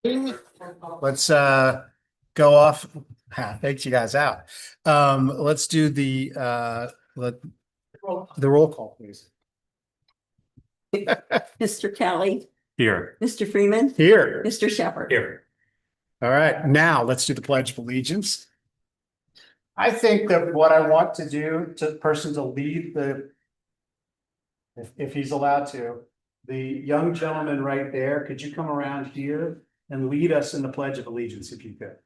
Let's go off. Thanks you guys out. Let's do the roll call, please. Mr. Kelly, Here. Mr. Freeman, Here. Mr. Shepherd. Here. All right, now let's do the Pledge of Allegiance. I think that what I want to do to the person to lead if he's allowed to, the young gentleman right there, could you come around here and lead us in the Pledge of Allegiance if you could?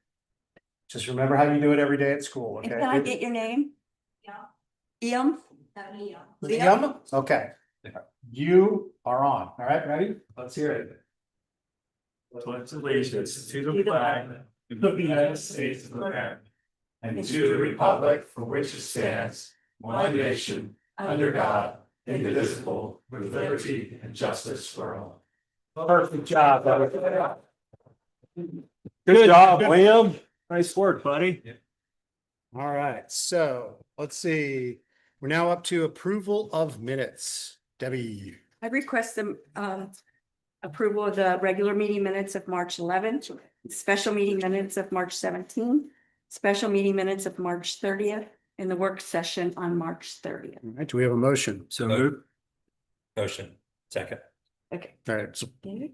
Just remember how you do it every day at school, And okay? can I get your name? Liam? Liam? Okay. You are on. All right, ready? Let's hear it. Pledge allegiance to the flag of the United States of America and to the republic for which it stands, one nation, under God, indivisible, with liberty and justice for all. Perfect job. Good job, Liam. Nice work, buddy. All right, so let's see. We're now up to approval of minutes. Debbie. I request the approval of the regular meeting minutes of March 11th, special meeting minutes of March 17th, special meeting minutes of March 30th, and the work session on March 30th. All right, do we have a motion? So move. Motion. Second. Okay. All right, so we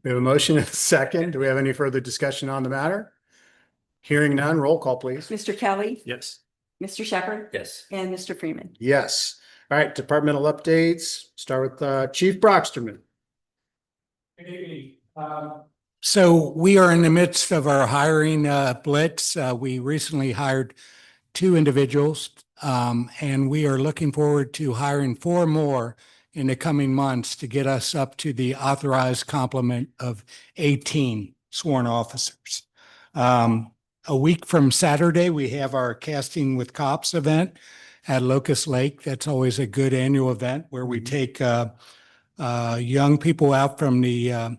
have a motion and a second. Do we have any further discussion on the matter? Hearing none, roll call, please. Mr. Kelly, Yes. Mr. Shepherd, Yes. and Mr. Freeman. Yes. All right, departmental updates. Start with Chief Brocksterman. Good evening. So we are in the midst of our hiring blitz. We recently hired 2 individuals, and we are looking forward to hiring 4 more in the coming months to get us up to the authorized complement of 18 sworn officers. A week from Saturday, we have our Casting with Cops event at Locust Lake. That's always a good annual event where we take young people out from the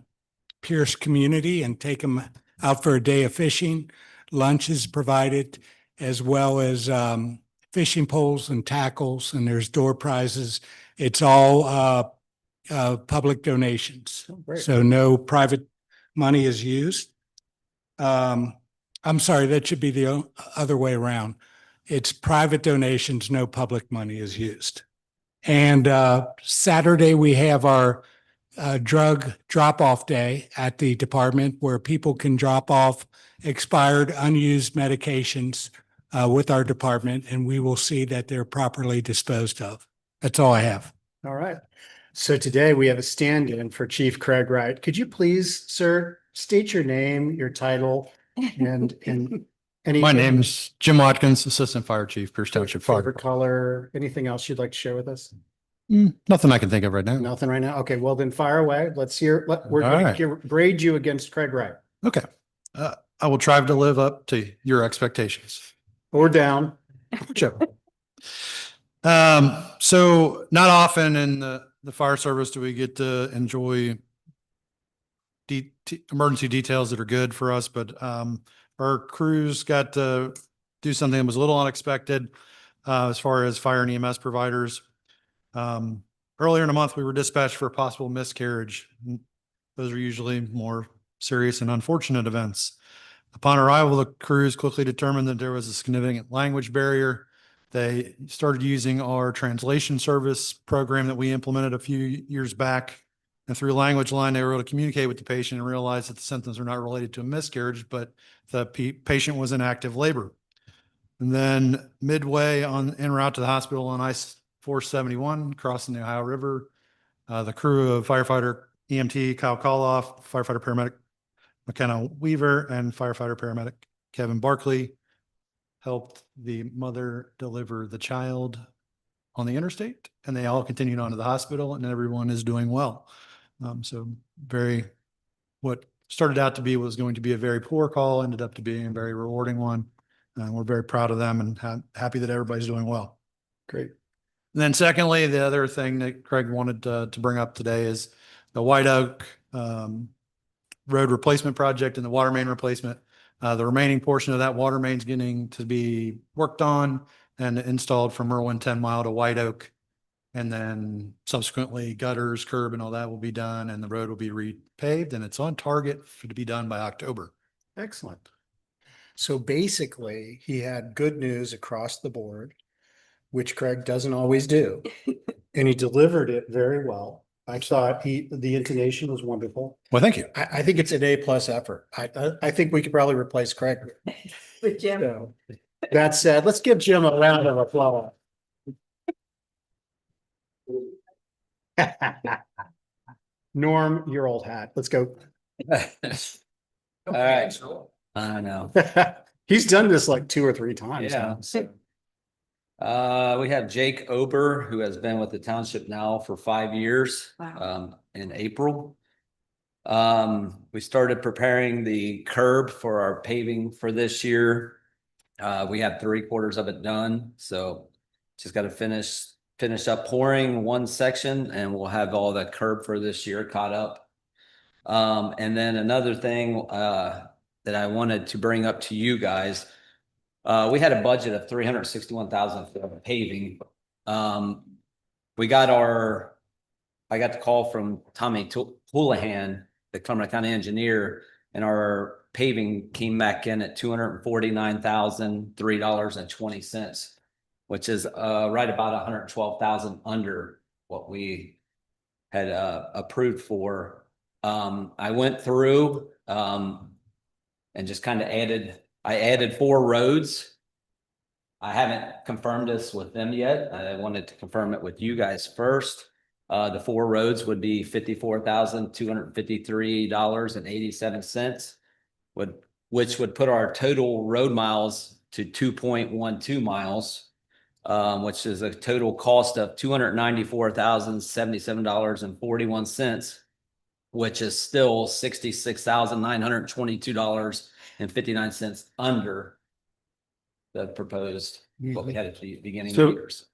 Pierce community and take them out for a day of fishing. Lunch is provided, as well as fishing poles and tackles, and there's door prizes. It's all public donations, so no private money is used. I'm sorry, that should be the other way around. It's private donations, no public money is used. And Saturday, we have our drug drop-off day at the department where people can drop off expired, unused medications with our department, and we will see that they're properly disposed of. That's all I have. All right. So today we have a stand-in for Chief Craig Wright. Could you please, sir, state your name, your title, and any My name's Jim Watkins, Assistant Fire Chief, Pierce Township Fire. favorite color, anything else you'd like to share with us? Nothing I can think of right now. Nothing right now. Okay, well then fire away. Let's hear. We're All going right. to grade you against Craig Wright. Okay. I will try to live up to your expectations. Or down. Whichever. So not often in the fire service do we get to enjoy emergency details that are good for us, but our crews got to do something that was a little unexpected as far as fire and EMS providers. Earlier in the month, we were dispatched for a possible miscarriage. Those are usually more serious and unfortunate events. Upon arrival, the crews quickly determined that there was a significant language barrier. They started using our translation service program that we implemented a few years back. And through Language Line, they were able to communicate with the patient and realize that the symptoms are not related to a miscarriage, but the patient was in active labor. And then midway en route to the hospital on I-471, crossing the Ohio River, the crew of firefighter EMT Kyle Koloff, firefighter paramedic McKenna Weaver, and firefighter paramedic Kevin Barkley helped the mother deliver the child on the interstate, and they all continued on to the hospital, and everyone is doing well. So what started out to be was going to be a very poor call, ended up to being a very rewarding one. And we're very proud of them and happy that everybody's doing well. Great. And then secondly, the other thing that Craig wanted to bring up today is the White Oak road replacement project and the water main replacement. The remaining portion of that water main is getting to be worked on and installed from Merwin 10 Mile to White Oak. And then subsequently gutters, curb and all that will be done and the road will be repaved and it's on target to be done by October. Excellent. So basically, he had good news across the board, which Craig doesn't always do. And he delivered it very well. I thought the intonation was wonderful. Well, thank you. I think it's an A+ effort. I think we could probably replace Craig. With Jim. So, that said, let's give Jim a round of applause. Norm, your old hat. Let's go. All right. I know. He's done this like 2 or 3 times. Yeah. now, so. We have Jake Ober, who has been with the township now for 5 years. Wow. In April. We started preparing the curb for our paving for this year. We have 3/4 of it done, so just got to finish up pouring one section and we'll have all the curb for this year caught up. And then another thing, that I wanted to bring up to you guys, we had a budget of 361,000 for paving. I got the call from Tommy Houlihan, the Cumberland County engineer, and our paving came back in at $249,003.20, which is right about 112,000 under what we had approved for. I went through and just kind of added 4 roads. I haven't confirmed this with them yet. I wanted to confirm it with you guys first. The 4 roads would be $54,253.87, which would put our total road miles to 2.12 miles, which is a total cost of $294,077.41, which is still $66,922.59 under the proposed what we had at the beginning of the years.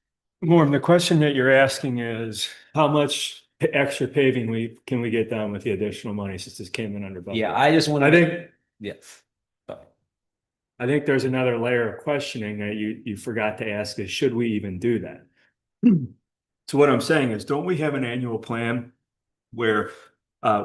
Norm, the question that you're asking is how much extra paving can we get done with the additional money since this came in under budget? Yeah, I just want to. I think, Yes. I think there's another layer of questioning that you forgot to ask is, should we even do that? So what I'm saying is, don't we have an annual plan where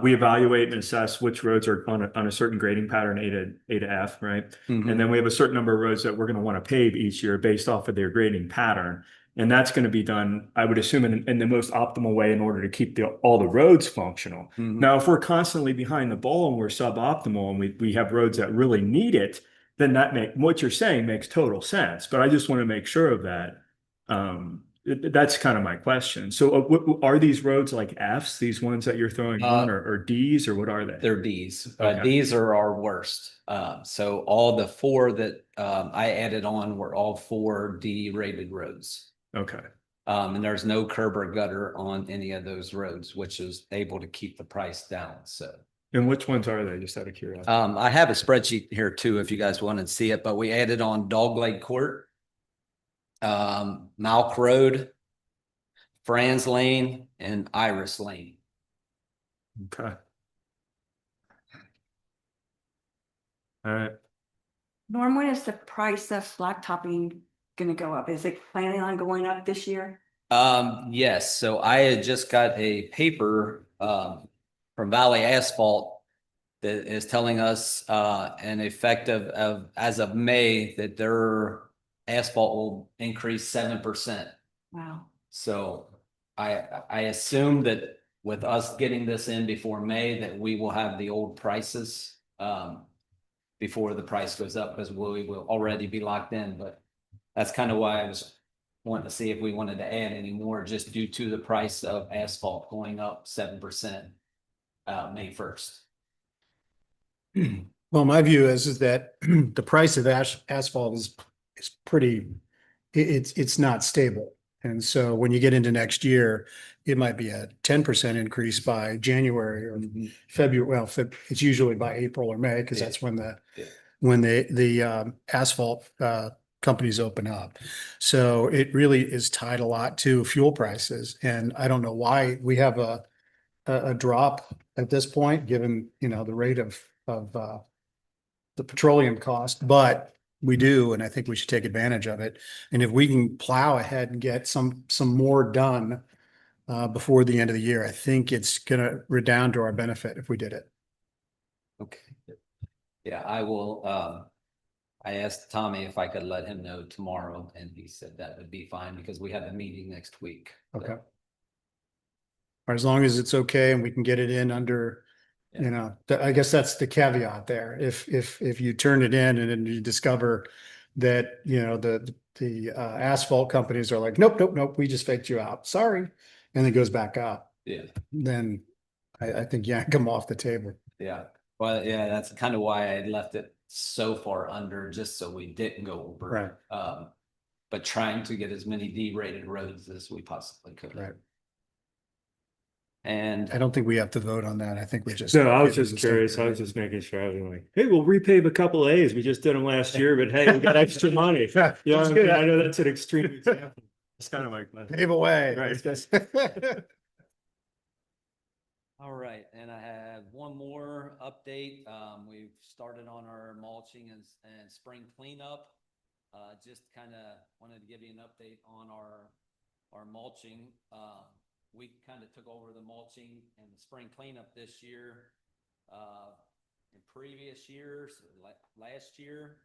we evaluate and assess which roads are on a certain grading pattern, A to F, right? Mhm. And then we have a certain number of roads that we're going to want to pave each year based off of their grading pattern. And that's going to be done, I would assume, in the most optimal way in order to keep all the roads functional. Mhm. Now, if we're constantly behind the ball and we're suboptimal and we have roads that really need it, then what you're saying makes total sense. But I just want to make sure of that. That's kind of my question. So are these roads like Fs, these ones that you're throwing on, or Ds, or what are they? They're Ds. Okay. Ds are our worst. So all the 4 that I added on were all 4 D rated roads. Okay. And there's no curb or gutter on any of those roads, which is able to keep the price down. So. And which ones are they, just out of curiosity? I have a spreadsheet here too, if you guys want to see it, but we added on Dogleg Court, Malk Road, Franz Lane, and Iris Lane. Okay. All right. Norm, when is the price of blacktopping gonna go up? Is it planning on going up this year? Yes, so I had just got a paper from Valley Asphalt that is telling us an effective of as of May that their asphalt will increase 7%. Wow. So I assume that with us getting this in before May, that we will have the old prices before the price goes up, because we will already be locked in. But that's kind of why I was wanting to see if we wanted to add any more, just due to the price of asphalt going up 7% May 1st. Well, my view is that the price of asphalt is pretty, it's not stable. And so when you get into next year, it might be a 10% increase by January or February. Well, it's usually by April or May, because that's when the asphalt companies open up. So it really is tied a lot to fuel prices. And I don't know why we have a drop at this point, given, the rate of the petroleum cost, but we do, and I think we should take advantage of it. And if we can plow ahead and get some more done before the end of the year, I think it's gonna redound to our benefit if we did it. Okay. Yeah, I will, I asked Tommy if I could let him know tomorrow, and he said that would be fine because we have a meeting next week. So, Okay. Or as long as it's okay and we can get it in under, you know, I guess that's the caveat there. If you turn it in and then you discover that, you know, the asphalt companies are like, nope, we just faked you out. Sorry. And it goes back up, Yeah, then I think yank them off the table. yeah. Well, yeah, that's kind of why I left it so far under, just so we didn't go over. Right. But trying to get as many D-rated roads as we possibly could. Right. And I don't think we have to vote on that. I think we just. No, I was just curious. I was just making sure. I was like, hey, we'll repave a couple of A's. We just did them last year, but hey, we got extra money. Yeah, You know, that's what I mean? good. I know that's an extreme example. It's kind of like. Pave away. Right. all right, and I have one more update. We've started on our mulching and spring cleanup. Just kind of wanted to give you an update on our mulching. We kind of took over the mulching and the spring cleanup this year. In previous years, last year,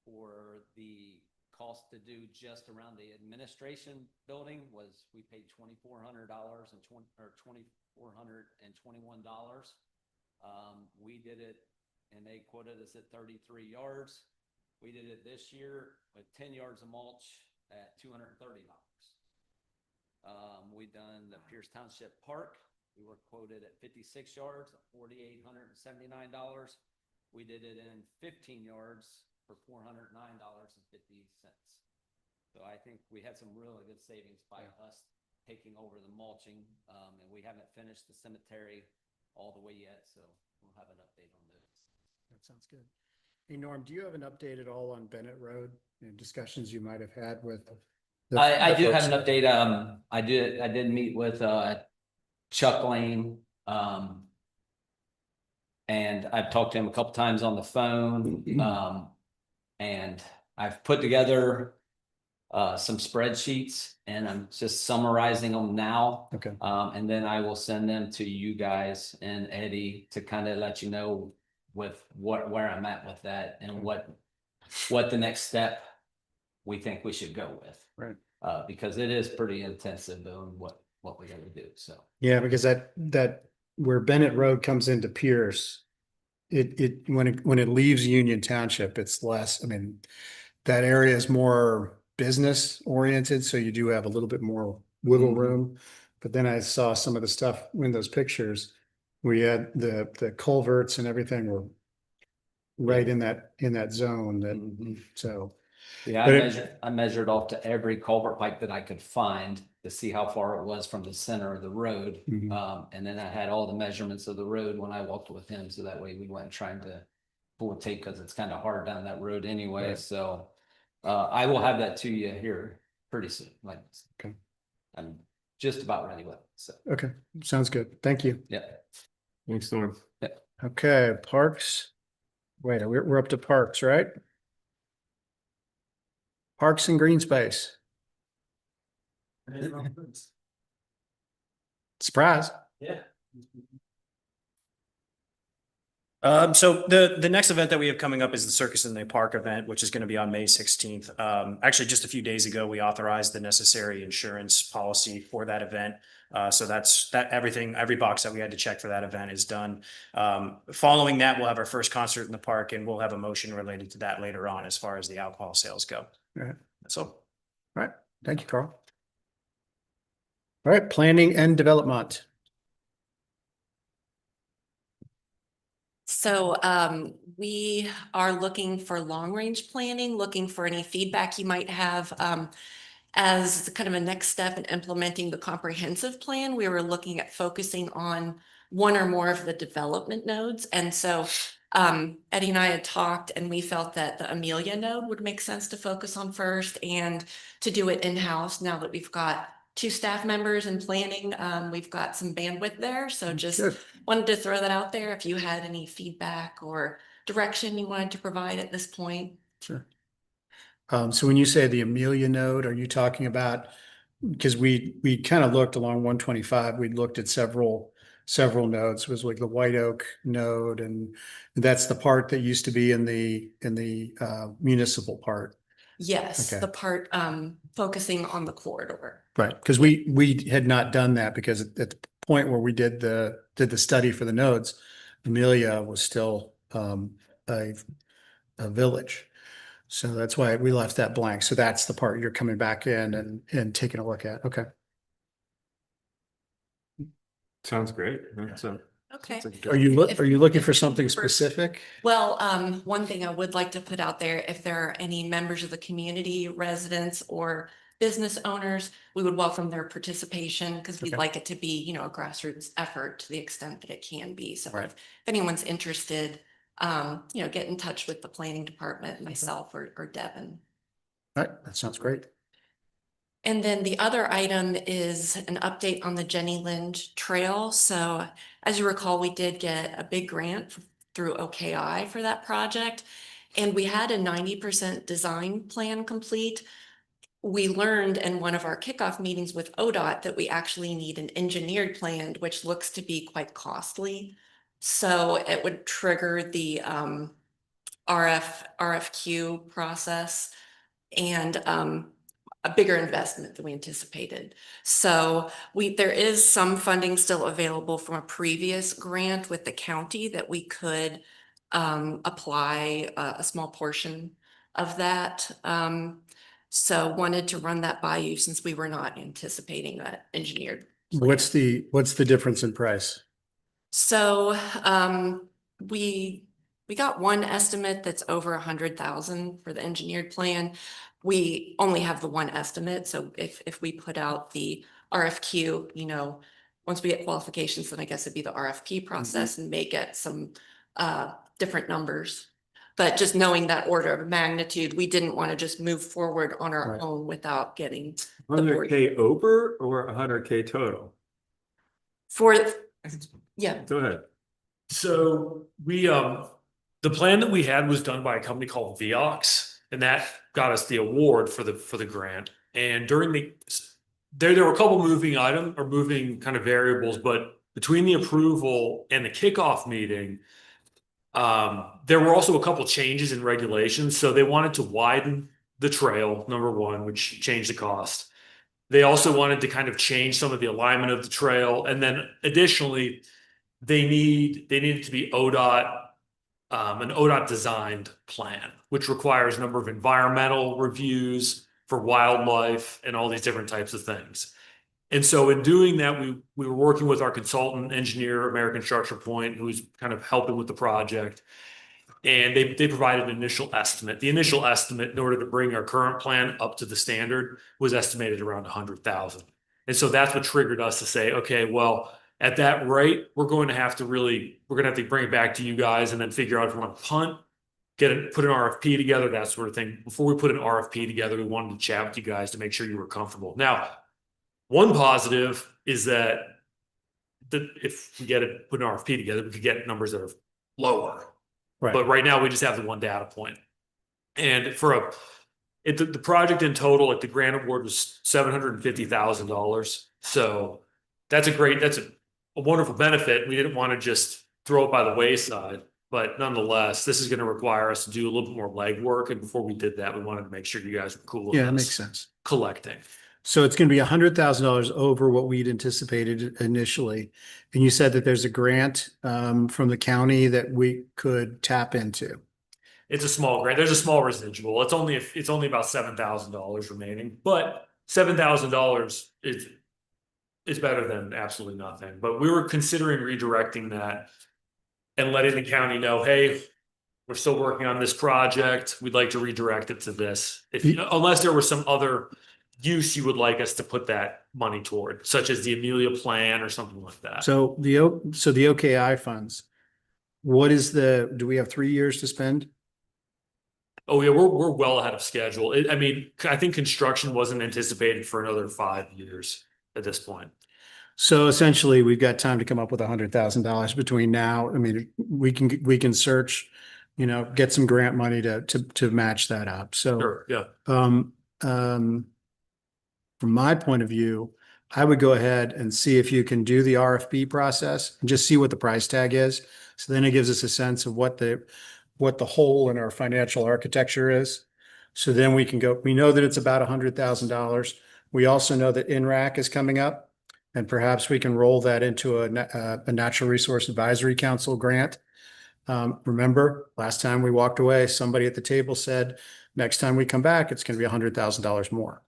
for the cost to do just around the administration building was, we paid $2,400 and $2,421. We did it and they quoted us at 33 yards. We did it this year with 10 yards of mulch at $230. We done the Pierce Township Park. We were quoted at 56 yards, $4,879. We did it in 15 yards for $409.50. So I think we had some really good savings by us taking over the mulching, and we haven't finished the cemetery all the way yet, so we'll have an update on those. That sounds good. Hey, Norm, do you have an update at all on Bennett Road and discussions you might have had with? I the do have folks? an update. I did meet with Chuck Lane. And I've talked to him a couple times on the phone. And I've put together some spreadsheets and I'm just summarizing them now. Okay. And then I will send them to you guys and Eddie to kind of let you know with where I'm at with that and what the next step we think we should go with. Right. Because it is pretty intensive on what we got to do. So. Yeah, because that where Bennett Road comes into Pierce, when it leaves Union Township, it's less, I mean, that area is more business oriented, so you do have a little bit more wiggle room. But then I saw some of the stuff in those pictures. We had the culverts and everything were right in that zone that, so. Yeah, But I measured off to every culvert pipe that I could find to see how far it was from the center of the road. And then I had all the measurements of the road when I walked with him. So that way we weren't trying to pull a tape because it's kind of hard down that road anyway. Right. So I will have that to you here pretty soon. Like, okay. I'm just about ready with it. So. Okay, sounds good. Thank you. Yeah. Thanks, Norm. Yeah. Okay, parks. Wait, we're up to parks, right? Parks and green space. Surprise. Yeah. So the next event that we have coming up is the Circus in the Park event, which is going to be on May 16th. Actually, just a few days ago, we authorized the necessary insurance policy for that event. So that's every box that we had to check for that event is done. Following that, we'll have our first concert in the park and we'll have a motion related to that later on as far as the alcohol sales go. All right. That's all. All right. Thank you, Carl. All right, planning and development. So we are looking for long-range planning, looking for any feedback you might have as kind of a next step in implementing the comprehensive plan. We were looking at focusing on one or more of the development nodes. And so Eddie and I had talked and we felt that the Amelia node would make sense to focus on first and to do it in-house now that we've got 2 staff members in planning. We've got some bandwidth there. So just Good. wanted to throw that out there. If you had any feedback or direction you wanted to provide at this point. Sure. So when you say the Amelia node, are you talking about, because we kind of looked along 125, we looked at several nodes. It was like the White Oak node, and that's the part that used to be in the municipal part. Yes, Okay. the part focusing on the corridor. Right, because we had not done that, because at the point where we did the study for the nodes, Amelia was still a village. So that's why we left that blank. So that's the part you're coming back in and taking a look at. Okay. Sounds great. So. Okay. Are you looking if- for something for- specific? Well, one thing I would like to put out there, if there are any members of the community, residents or business owners, we would welcome their participation because we'd Okay. like it to be, a grassroots effort to the extent that it can be. So Right. if anyone's interested, get in touch with the planning department, myself or Devin. All right, that sounds great. And then the other item is an update on the Jenny Lind Trail. So as you recall, we did get a big grant through OKI for that project. And we had a 90% design plan complete. We learned in one of our kickoff meetings with ODOT that we actually need an engineered plan, which looks to be quite costly. So it would trigger the RFQ process and a bigger investment than we anticipated. So there is some funding still available from a previous grant with the county that we could apply a small portion of that. So wanted to run that by you since we were not anticipating that engineered. What's the difference in price? So we got one estimate that's over 100,000 for the engineered plan. We only have the one estimate. So if we put out the RFQ, once we get qualifications, then I guess it'd be the RFP process and may get some different numbers. But just knowing that order of magnitude, we didn't want to just move forward on our Right. own without getting 100K over or 100K total? Yeah. Go ahead. So the plan that we had was done by a company called Viox, and that got us the award for the grant. And during there were a couple moving kind of variables, but between the approval and the kickoff meeting, there were also a couple changes in regulations. So they wanted to widen the trail, number one, which changed the cost. They also wanted to kind of change some of the alignment of the trail, and then additionally, they needed to be ODOT, an ODOT designed plan, which requires a number of environmental reviews for wildlife and all these different types of things. And so in doing that, we were working with our consultant engineer, American Structure Point, who's kind of helping with the project. And they provided an initial estimate. The initial estimate, in order to bring our current plan up to the standard, was estimated around 100,000. And so that's what triggered us to say, okay, well, at that rate, we're going to have to bring it back to you guys and then figure out if we want to punt, put an RFP together, that sort of thing. Before we put an RFP together, we wanted to chat with you guys to make sure you were comfortable. Now, one positive is that if we put an RFP together, we could get numbers that are lower. Right. But right now we just have the one data point. And the project in total, like the grant award was $750,000. So that's a wonderful benefit. We didn't want to just throw it by the wayside, but nonetheless, this is going to require us to do a little bit more legwork. And before we did that, we wanted to make sure you guys were cool with Yeah, that us makes sense. collecting. So it's going to be $100,000 over what we'd anticipated initially. And you said that there's a grant from the county that we could tap into. It's a small grant. There's a small residual. It's only about $7,000 remaining, but $7,000 is better than absolutely nothing. But we were considering redirecting that and letting the county know, hey, we're still working on this project. We'd like to redirect it to this. Unless there was some other use you would like us to put that money toward, such as the Amelia plan or something like that. So the OKI funds, do we have 3 years to spend? Oh yeah, we're well ahead of schedule. I think construction wasn't anticipated for another 5 years at this point. So essentially, we've got time to come up with $100,000 between now. I mean, we can search get some grant money to match that up. So, Sure, yeah. from my point of view, I would go ahead and see if you can do the RFP process and just see what the price tag is. So then it gives us a sense of what the hole in our financial architecture is. So then we can go, we know that it's about $100,000. We also know that NRAC is coming up, and perhaps we can roll that into a Natural Resource Advisory Council grant. Remember, last time we walked away, somebody at the table said, next time we come back, it's going to be $100,000 more.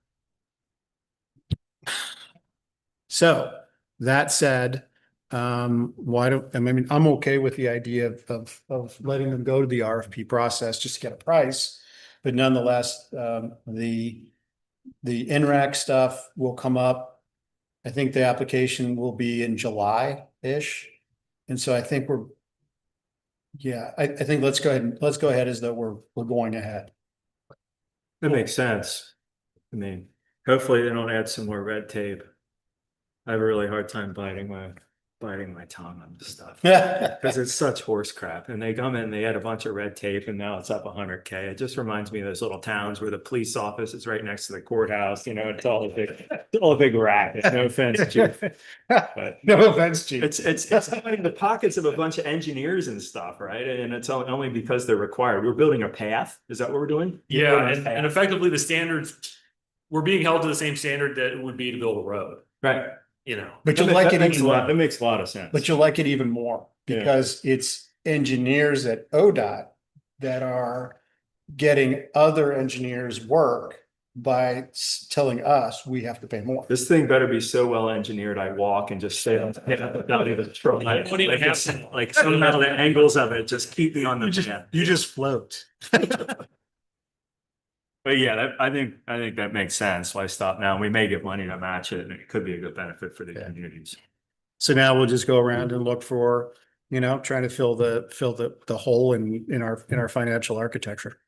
So that said, why don't, I mean, I'm okay with the idea of letting them go to the RFP process just to get a price. But nonetheless, the NRAC stuff will come up. I think the application will be in July-ish. And so I think I think let's go ahead as though we're going ahead. That makes sense. I mean, hopefully they don't add some more red tape. I have a really hard time biting my tongue on this stuff because it's such horse crap. And they come in, they add a bunch of red tape, and now it's up 100K. It just reminds me of those little towns where the police office is right next to the courthouse. It's all a big racket. No offense, Chief. But no offense, Chief. It's in the pockets of a bunch of engineers and stuff, right? And it's only because they're required. We're building a path. Is that what we're doing? Yeah, and effectively the standards, we're being held to the same standard that it would be to build a road. Right. But you'll like it even more. That makes a lot of sense. But you'll like it even more because it's engineers at ODOT that are getting other engineers work by telling us we have to pay more. This thing better be so well engineered. I walk and just stay on without even trying. Like somehow the angles of it just keep me on the jet. You just float. But yeah, I think that makes sense. Why stop now? We may get money to match it, and it could be a good benefit for the communities. So now we'll just go around and look for, trying to fill the hole in our financial architecture.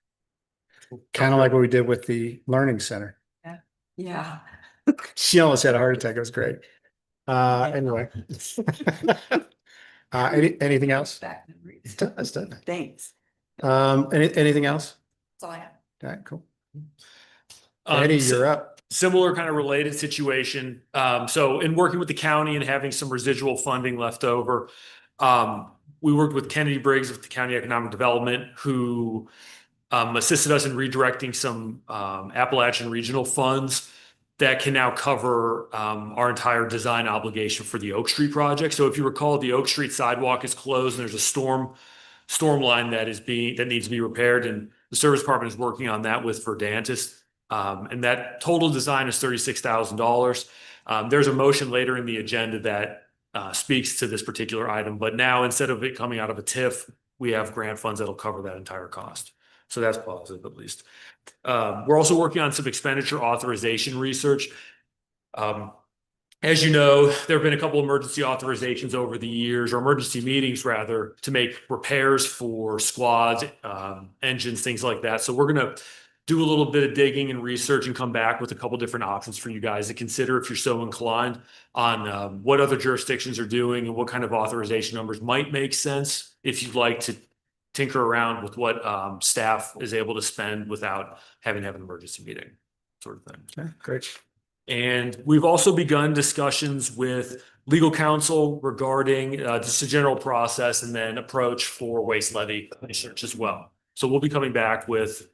Kind of like what we did with the learning center. Yeah. She almost had a heart attack. It was great. Anyway. Anything else? It does, doesn't it? Thanks. Anything else? That's all I have. All right, cool. Eddie, you're up. Similar kind of related situation. So in working with the county and having some residual funding left over, we worked with Kennedy Briggs with the County Economic Development, who assisted us in redirecting some Appalachian regional funds that can now cover our entire design obligation for the Oak Street project. So if you recall, the Oak Street sidewalk is closed and there's a storm line that needs to be repaired, and the service department is working on that with Verdantis. And that total design is $36,000. There's a motion later in the agenda that speaks to this particular item, but now instead of it coming out of a TIF, we have grant funds that'll cover that entire cost. So that's positive, at least. We're also working on some expenditure authorization research. As you know, there have been a couple emergency authorizations over the years, or emergency meetings rather, to make repairs for squads, engines, things like that. So we're going to do a little bit of digging and research and come back with a couple different options for you guys to consider if you're so inclined on what other jurisdictions are doing and what kind of authorization numbers might make sense if you'd like to tinker around with what staff is able to spend without having to have an emergency meeting, sort of thing. Okay, great. And we've also begun discussions with legal counsel regarding just a general process and then approach for waste levy research as well. So we'll be coming back with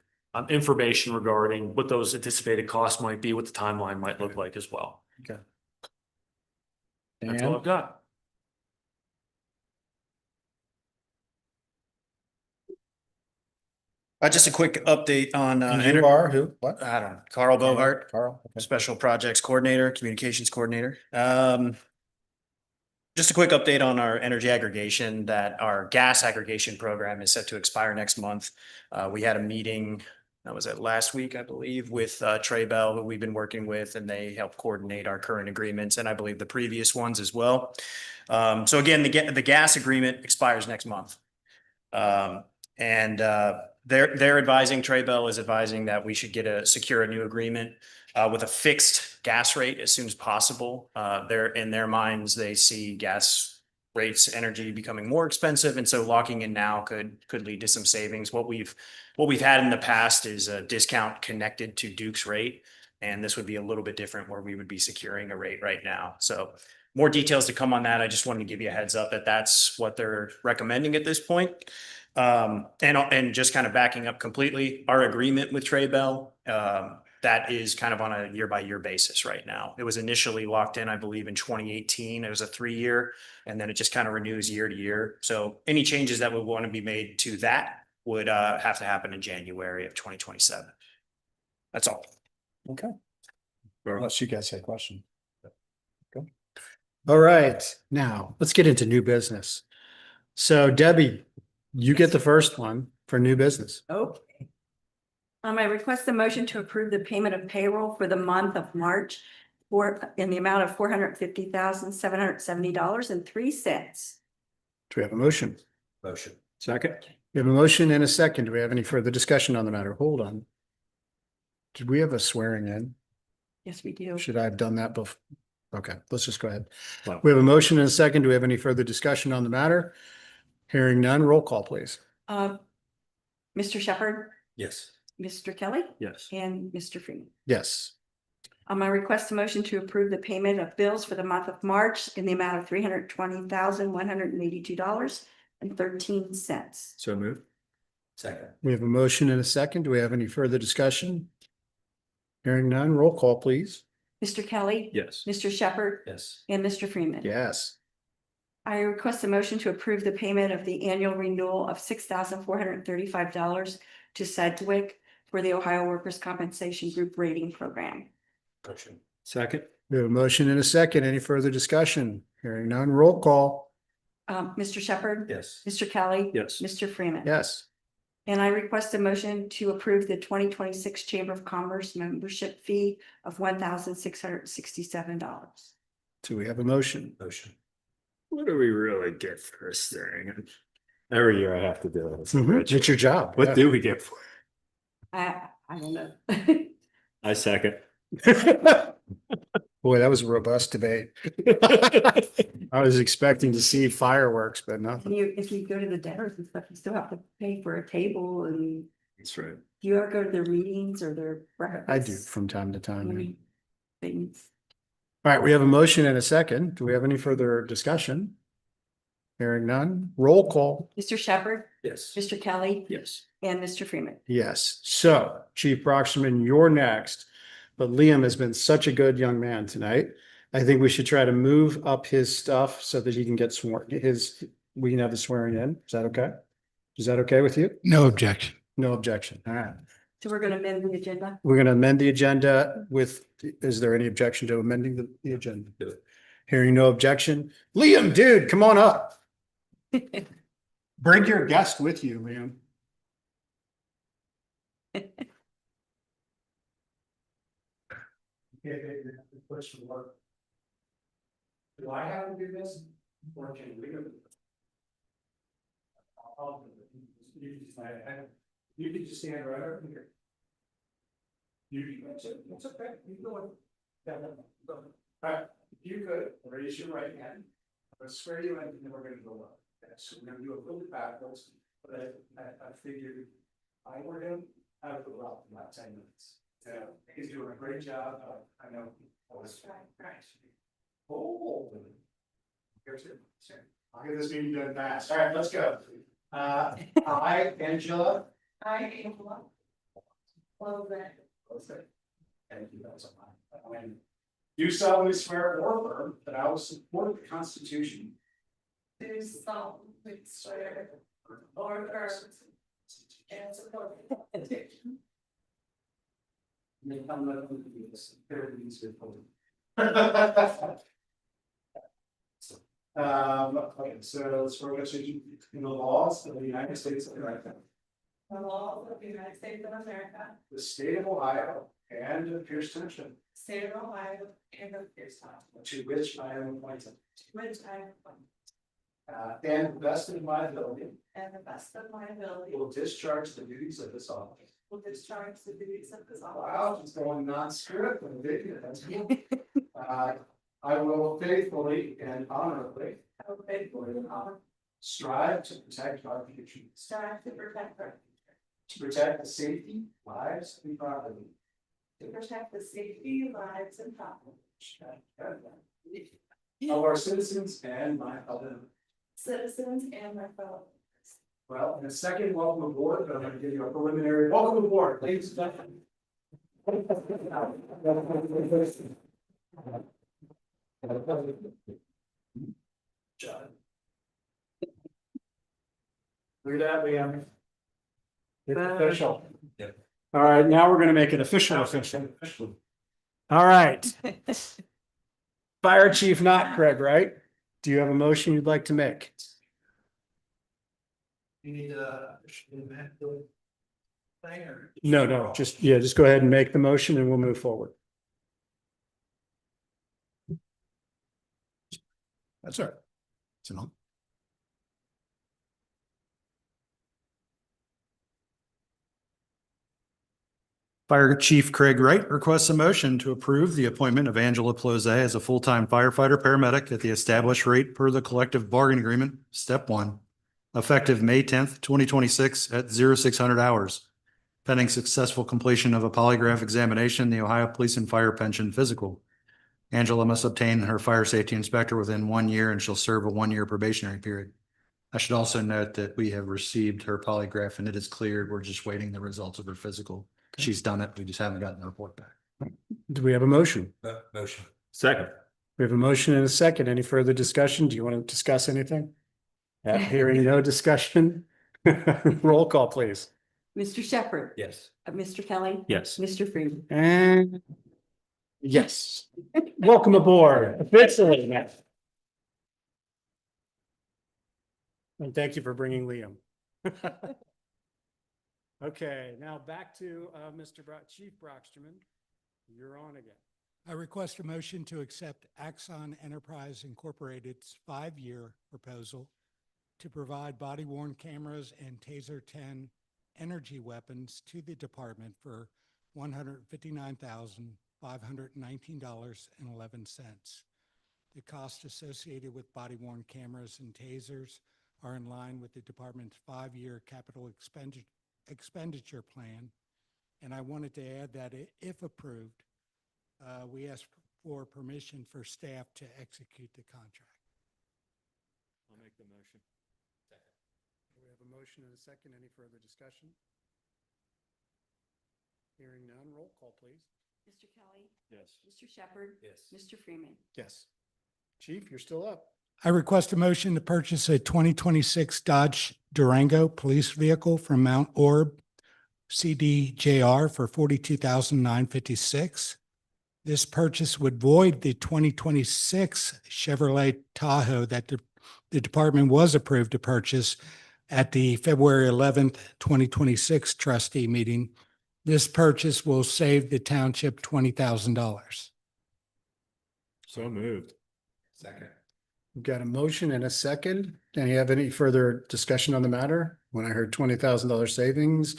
information regarding what those anticipated costs might be, what the timeline might look like as well. Okay. That's all I've got. Just a quick update on, You are who? What? I don't know, Carl Bogart, Carl. Okay. Special Projects Coordinator, Communications Coordinator. Just a quick update on our energy aggregation, that our gas aggregation program is set to expire next month. We had a meeting, that was last week, I believe, with Trey Bell, who we've been working with, and they help coordinate our current agreements, and I believe the previous ones as well. So again, the gas agreement expires next month. They're advising, Trey Bell is advising that we should secure a new agreement with a fixed gas rate as soon as possible. In their minds, they see gas rates, energy becoming more expensive. And so locking in now could lead to some savings. What we've had in the past is a discount connected to Duke's rate. And this would be a little bit different where we would be securing a rate right now. So more details to come on that. I just wanted to give you a heads up that that's what they're recommending at this point. And just kind of backing up completely, our agreement with Trey Bell, that is kind of on a year by year basis right now. It was initially locked in, I believe, in 2018. It was a 3-year, and then it just kind of renews year to year. So any changes that would want to be made to that would have to happen in January of 2027. That's all. Okay. Unless you guys had a question. Okay. All right, now let's get into new business. So Debbie, you get the first one for new business. Okay. I request a motion to approve the payment of payroll for the month of March in the amount of $450,770.03. Do we have a motion? Motion. Second. We have a motion and a second. Do we have any further discussion on the matter? Hold on. Did we have a swearing in? Yes, we do. Should I have done that before? Okay, let's just go ahead. Well- We have a motion and a second. Do we have any further discussion on the matter? Hearing none, roll call, please. Mr. Shepherd, Yes. Mr. Kelly, Yes. and Mr. Freeman. Yes. I request a motion to approve the payment of bills for the month of March in the amount of $320,182.13. So moved. Second. We have a motion and a second. Do we have any further discussion? Hearing none, roll call, please. Mr. Kelly. Yes. Mr. Shepherd. Yes. And Mr. Freeman. Yes. I request a motion to approve the payment of the annual renewal of $6,435 to Sedgwick for the Ohio Workers' Compensation Group Rating Program. Motion. Second. We have a motion and a second. Any further discussion? Hearing none, roll call. Mr. Shepherd. Yes. Mr. Kelly. Yes. Mr. Freeman. Yes. And I request a motion to approve the 2026 Chamber of Commerce membership fee of $1,667. Do we have a motion? Motion. What do we really get for a thing? Every year I have to do it. It's your job. What Yeah. do we get for it? I don't know. I second. Boy, that was a robust debate. I was expecting to see fireworks, but nothing. If you go to the dinners and stuff, you still have to pay for a table, and That's right. do you ever go to their meetings or their breakfast? I do from time to time. Things. All right, we have a motion and a second. Do we have any further discussion? Hearing none, roll call. Mr. Shepherd, Yes. Mr. Kelly, Yes. and Mr. Freeman. Yes. So Chief Broxman, you're next. But Liam has been such a good young man tonight. I think we should try to move up his stuff so that he can get sworn, we can have the swearing in. Is that okay? Is that okay with you? No objection. No objection. All right. So we're gonna amend the agenda. We're going to amend the agenda is there any objection to amending the agenda? Do it. Hearing no objection. Liam, dude, come on up. Bring your guest with you, Liam. Do I have to do this? Or can we do it? You can just stand right over here. It's okay, you go in. Yeah, go. All right, if you could, raise your right hand. I'm gonna swear you in, and then we're gonna go up. Okay, so we're gonna do a little bit backwards, but I figured I were him, I would go up in about 10 minutes. Yeah, he's doing a great job. I know. I was right. Oh. Here's it. I'll get this meeting done fast. All right, let's go. I, Angela. I, Angela. Thank you, that's fine. You solemnly swear or affirm that I will support the Constitution. Do solemnly swear or affirm and support the Constitution. Okay, so let's swear in the laws of the United States of America. The laws of the United States of America, The state of Ohio and of Pierce Township, state of Ohio, and of Pierce Township, to which I am appointed. which I am appointed, And to the best of my ability, and the best of my ability will discharge the duties of this office. will discharge the duties of this Wow, office. just going non-script and video. That's good. I will faithfully and honorably strive to protect our future. To protect the safety, lives, and property. To protect the safety, lives, and property. Of our citizens and my fellow. Citizens and my fellow. Well, in a second, welcome aboard, but I'm going to give you a preliminary welcome aboard, ladies and gentlemen. John. Look at that, Liam. It's official. Yep. All right, now we're going to make it official. All right. Fire Chief, not Craig, right? Do you have a motion you'd like to make? You need No, just go ahead and make the motion and we'll move forward. That's all right. It's an Fire Chief Craig Wright requests a motion to approve the appointment of Angela Plose as a full-time firefighter paramedic at the established rate per the collective bargaining agreement, step 1, effective May 10th, 2026 at 0600 hours, pending successful completion of a polygraph examination, the Ohio Police and Fire Pension Physical. Angela must obtain her fire safety inspector within 1 year and she'll serve a 1-year probationary period. I should also note that we have received her polygraph and it is cleared. We're just waiting the results of her physical. She's done it. We just haven't gotten the report back. Do we have a motion? Motion. Second. We have a motion and a second. Any further discussion? Do you want to discuss anything? Hearing no discussion. Roll call, please. Mr. Shepherd. Yes. Mr. Kelly. Yes. Mr. Freeman. And yes, welcome aboard officially. And thank you for bringing Liam. Okay, now back to Chief Brocksterman. You're on again. I request a motion to accept Axon Enterprise Incorporated's 5-year proposal to provide body-worn cameras and Taser 10 energy weapons to the department for $159,519.11. The costs associated with body-worn cameras and tasers are in line with the department's 5-year capital expenditure plan. And I wanted to add that if approved, we ask for permission for staff to execute the contract. I'll make the motion. We have a motion and a second. Any further discussion? Hearing none, roll call, please. Mr. Kelly. Yes. Mr. Shepherd. Yes. Mr. Freeman. Yes. Chief, you're still up. I request a motion to purchase a 2026 Dodge Durango police vehicle from Mount Orb CDJR for $42,956. This purchase would void the 2026 Chevrolet Tahoe that the department was approved to purchase at the February 11th, 2026 trustee meeting. This purchase will save the township $20,000. So moved. Second. We've got a motion and a second. Do you have any further discussion on the matter? When I heard $20,000 savings,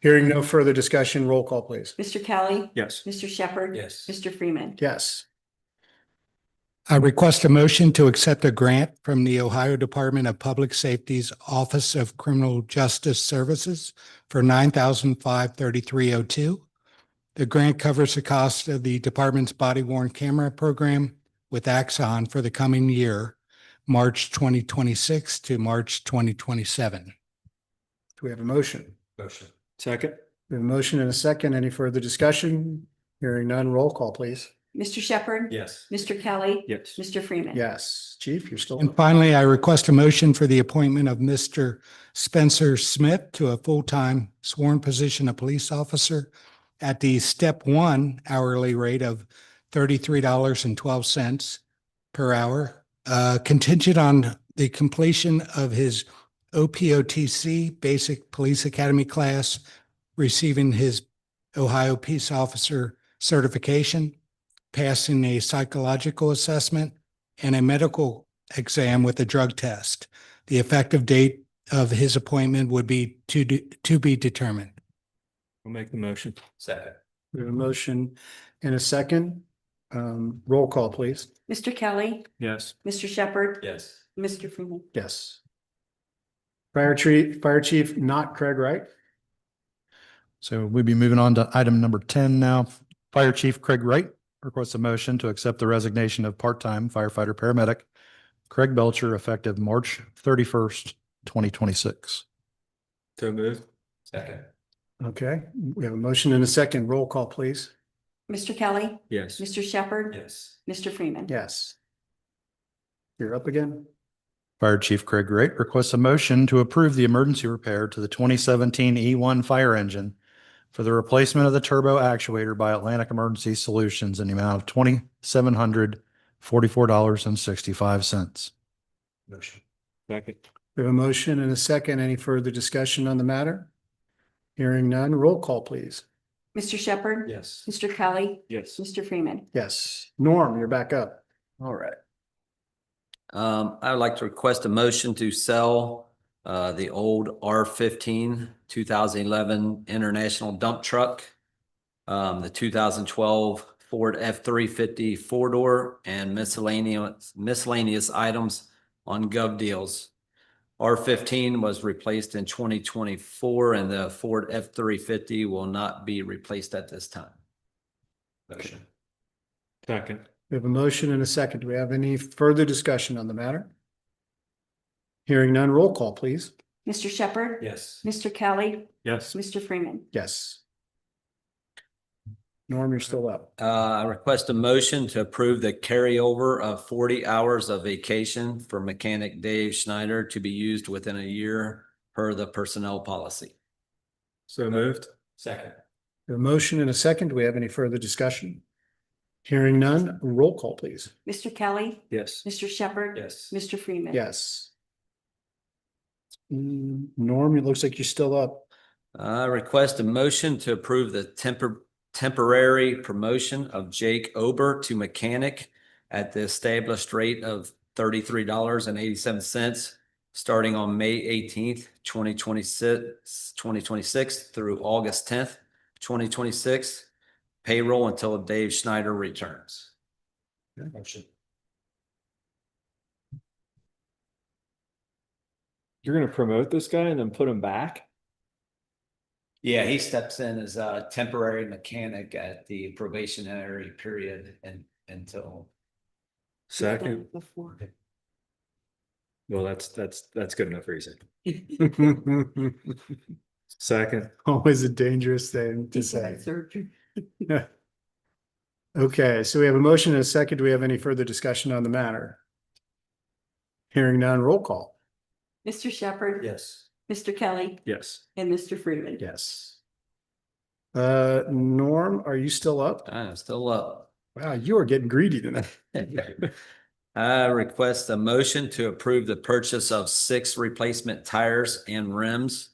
hearing no further discussion, roll call, please. Mr. Kelly. Yes. Mr. Shepherd. Yes. Mr. Freeman. Yes. I request a motion to accept a grant from the Ohio Department of Public Safety's Office of Criminal Justice Services for $9,533.02. The grant covers the cost of the department's body-worn camera program with Axon for the coming year, March 2026 to March 2027. Do we have a motion? Motion. Second. We have a motion and a second. Any further discussion? Hearing none, roll call, please. Mr. Shepherd. Yes. Mr. Kelly. Yes. Mr. Freeman. Yes. Chief, you're still And up. finally, I request a motion for the appointment of Mr. Spencer Smith to a full-time sworn position of police officer at the step 1 hourly rate of $33.12 per hour, contingent on the completion of his OPOTC Basic Police Academy class, receiving his Ohio Peace Officer certification, passing a psychological assessment, and a medical exam with a drug test. The effective date of his appointment would be to be determined. I'll make the motion. Second. We have a motion and a second. Roll call, please. Mr. Kelly, Yes. Mr. Shepherd, Yes. Mr. Freeman. Yes. Fire Chief, not Craig Wright. So we'll be moving on to item number 10 now. Fire Chief Craig Wright requests a motion to accept the resignation of part-time firefighter paramedic Craig Belcher effective March 31st, 2026. So moved. Second. Okay, we have a motion and a second. Roll call, please. Mr. Kelly, Yes. Mr. Shepherd, Yes. Mr. Freeman. Yes. You're up again. Fire Chief Craig Wright requests a motion to approve the emergency repair to the 2017 E1 fire engine for the replacement of the turbo actuator by Atlantic Emergency Solutions in the amount of $2,744.65. Motion. Second. We have a motion and a second. Any further discussion on the matter? Hearing none, roll call, please. Mr. Shepherd, Yes. Mr. Kelly, Yes. Mr. Freeman. Yes. Norm, you're back up. All right. I would like to request a motion to sell the old R15 2011 International dump truck, the 2012 Ford F-350 four-door, and miscellaneous items on Gov Deals. R15 was replaced in 2024, and the Ford F-350 will not be replaced at this time. Motion. Second. We have a motion and a second. Do we have any further discussion on the matter? Hearing none, roll call, please. Mr. Shepherd, Yes. Mr. Kelly, Yes. Mr. Freeman. Yes. Norm, you're still up. I request a motion to approve the carryover of 40 hours of vacation for mechanic Dave Schneider to be used within a year per the personnel policy. So moved. Second. We have a motion and a second. Do we have any further discussion? Hearing none, roll call, please. Mr. Kelly, Yes. Mr. Shepherd, Yes. Mr. Freeman. Yes. Norm, it looks like you're still up. I request a motion to approve the temporary promotion of Jake Ober to mechanic at the established rate of $33.87, starting on May 18th, 2026 through August 10th, 2026. Payroll until Dave Schneider returns. Motion. You're gonna promote this guy and then put him back? Yeah, he steps in as a temporary mechanic at the probationary period and until. Second. Before. Well, that's good enough reason. Second. Always a dangerous thing to say. Surgery. Okay, so we have a motion and a second. Do we have any further discussion on the matter? Hearing none, roll call. Mr. Shepherd, Yes. Mr. Kelly, Yes. and Mr. Freeman. Yes. Norm, are you still up? I'm still up. Wow, you are getting greedy tonight. I request a motion to approve the purchase of 6 replacement tires and rims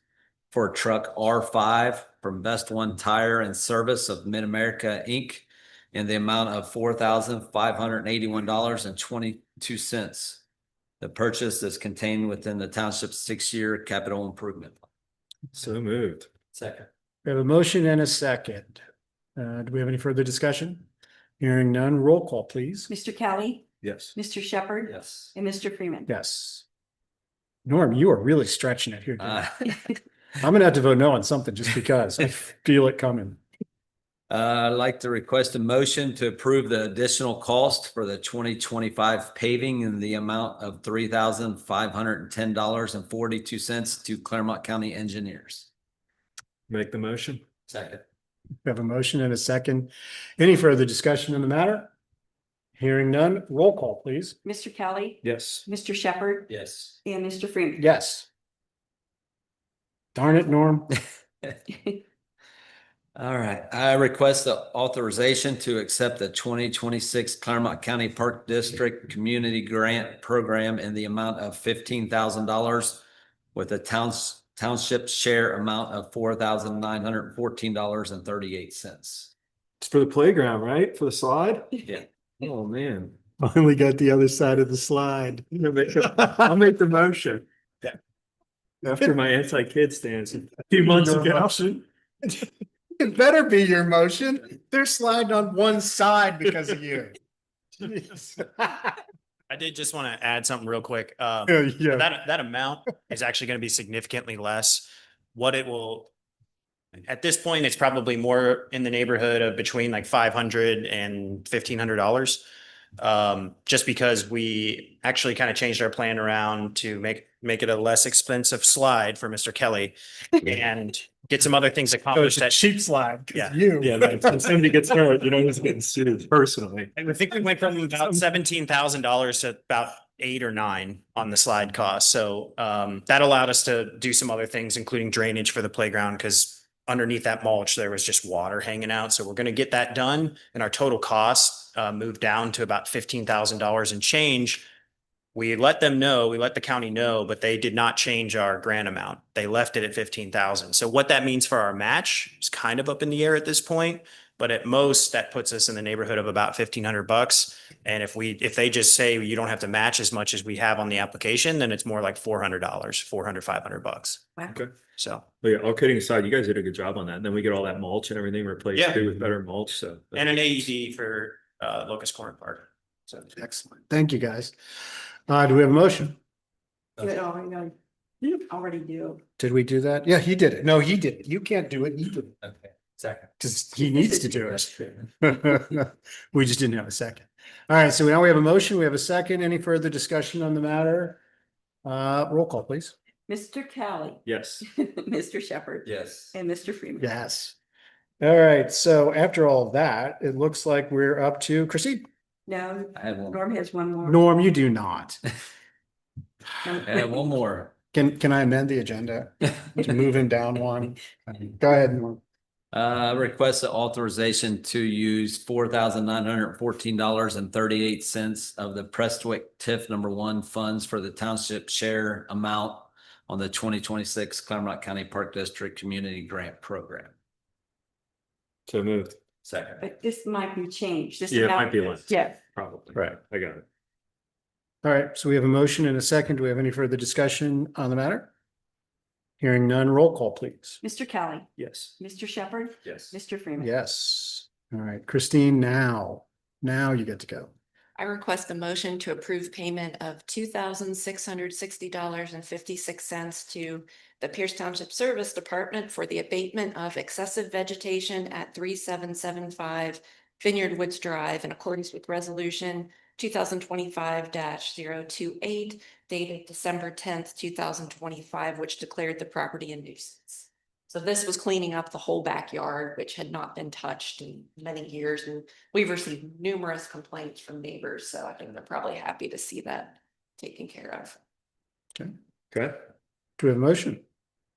for truck R5 from Best One Tire and Service of Mid-America, Inc. in the amount of $4,581.22. The purchase is contained within the township's 6-year capital improvement. So moved. Second. We have a motion and a second. Do we have any further discussion? Hearing none, roll call, please. Mr. Kelly, Yes. Mr. Shepherd, Yes. and Mr. Freeman. Yes. Norm, you are really stretching it here. Uh, I'm gonna have to vote no on something just because I feel it coming. I'd like to request a motion to approve the additional cost for the 2025 paving in the amount of $3,510.42 to Claremont County Engineers. Make the motion. Second. We have a motion and a second. Any further discussion on the matter? Hearing none, roll call, please. Mr. Kelly, Yes. Mr. Shepherd, Yes. and Mr. Freeman. Yes. Darn it, Norm. All right. I request the authorization to accept the 2026 Claremont County Park District Community Grant Program in the amount of $15,000 with a township share amount of $4,914.38. It's for the playground, right? For the slide? Yeah. Oh, man. Finally got the other side of the slide. I'll make the motion. After my anti-kid stance a few months ago. It better be your motion. They're sliding on one side because of you. Jeez. I did just want to add something real quick. Yeah. That amount is actually going to be significantly less. What it will, at this point, it's probably more in the neighborhood of between like $500 and $1,500. Just because we actually kind of changed our plan around to make it a less expensive slide for Mr. Kelly and get some other things So it's accomplished. a That cheap slide. 'cause Yeah. You. Yeah, like, when somebody gets hurt, you know, he's getting sued personally. I think we went from about $17,000 to about 8 or 9 on the slide cost. So that allowed us to do some other things, including drainage for the playground, because underneath that mulch, there was just water hanging out. So we're going to get that done, and our total cost moved down to about $15,000 and change. We let them know, we let the county know, but they did not change our grant amount. They left it at 15,000. So what that means for our match is kind of up in the air at this point. But at most, that puts us in the neighborhood of about $1,500. And if they just say you don't have to match as much as we have on the application, then it's more like $400, $500. Wow. Okay. So, But yeah, all kidding aside, you guys did a good job on that. And then we get all that mulch and everything replaced Yeah. too with better mulch, so. and an AED for Locust Corner Park. So Excellent. Thank you, guys. Do we have a motion? You had already, already do. Did we do that? Yeah, he did it. No, he did it. You can't do it. You did it. Okay, second. Because he needs to do it. We just didn't have a second. All right, so now we have a motion. We have a second. Any further discussion on the matter? Roll call, please. Mr. Kelly, Yes. Mr. Shepherd. Yes. And Mr. Freeman. Yes. All right, so after all of that, it looks like we're up to Christine. No, I have one. Norm has one more. Norm, you do not. I have one more. Can I amend the agenda to move him down one? Go ahead, Norm. Request the authorization to use $4,914.38 of the Prestwick TIF #1 funds for the township share amount on the 2026 Claremont County Park District Community Grant Program. So moved. Second. But this might be changed. This Yeah, it amount- might be less. Yeah, Probably. Right. I got it. All right, so we have a motion and a second. Do we have any further discussion on the matter? Hearing none, roll call, please. Mr. Kelly, Yes. Mr. Shepherd, Yes. Mr. Freeman. Yes. All right, Christine, now you get to go. I request a motion to approve payment of $2,660.56 to the Pierce Township Service Department for the abatement of excessive vegetation at 3775 Vineyard Woods Drive in accordance with Resolution 2025-028 dated December 10th, 2025, which declared the property a nuisance. So this was cleaning up the whole backyard, which had not been touched in many years, and we've received numerous complaints from neighbors, so I think they're probably happy to see that taken care of. Okay. Do we have a motion?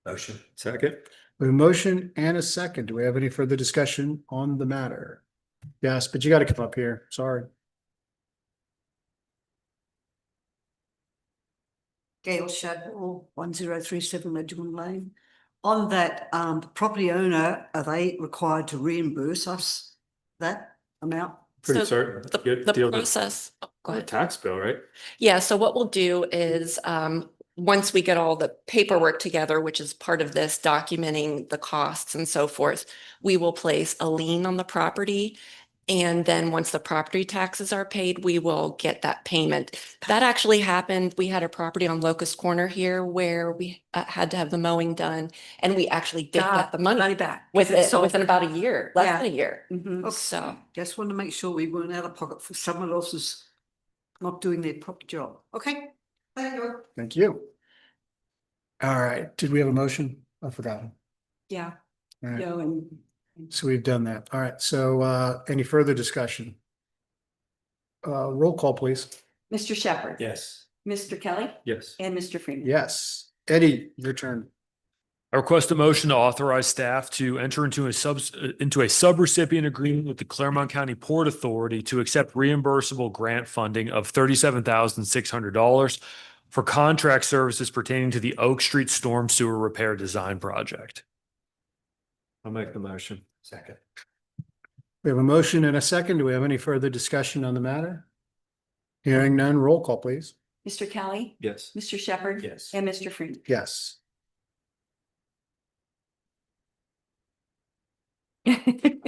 Motion. Second. We have a motion and a second. Do we have any further discussion on the matter? Yes, but you got to come up here. Sorry. Gail Shadwell, 1037 Ledgerman Lane. On that, the property owner, are they required to reimburse us that amount? Pretty So certain. The Good the deal with- process, oh, go A ahead. tax bill, right? Yeah, so what we'll do is, once we get all the paperwork together, which is part of this, documenting the costs and so forth, we will place a lien on the property. And then once the property taxes are paid, we will get that payment. That actually happened. We had a property on Locust Corner here where we had to have the mowing done, and we actually did get the money back. within about a year, less Yeah. than a year. Mhm. So. Just want to make sure we weren't out of pocket for someone else's not doing their proper job. Okay. Thank you. Thank you. All right, did we have a motion? I forgot. Yeah, All right, Joe and so we've done that. All right, so any further discussion? Roll call, please. Mr. Shepherd. Yes. Mr. Kelly Yes. and Mr. Freeman. Yes. Eddie, your turn. I request a motion to authorize staff to enter into a subrecipient agreement with the Claremont County Port Authority to accept reimbursable grant funding of $37,600 for contract services pertaining to the Oak Street Storm Sewer Repair Design Project. I'll make the motion. Second. We have a motion and a second. Do we have any further discussion on the matter? Hearing none, roll call, please. Mr. Kelly, Yes. Mr. Shepherd. Yes. And Mr. Freeman. Yes.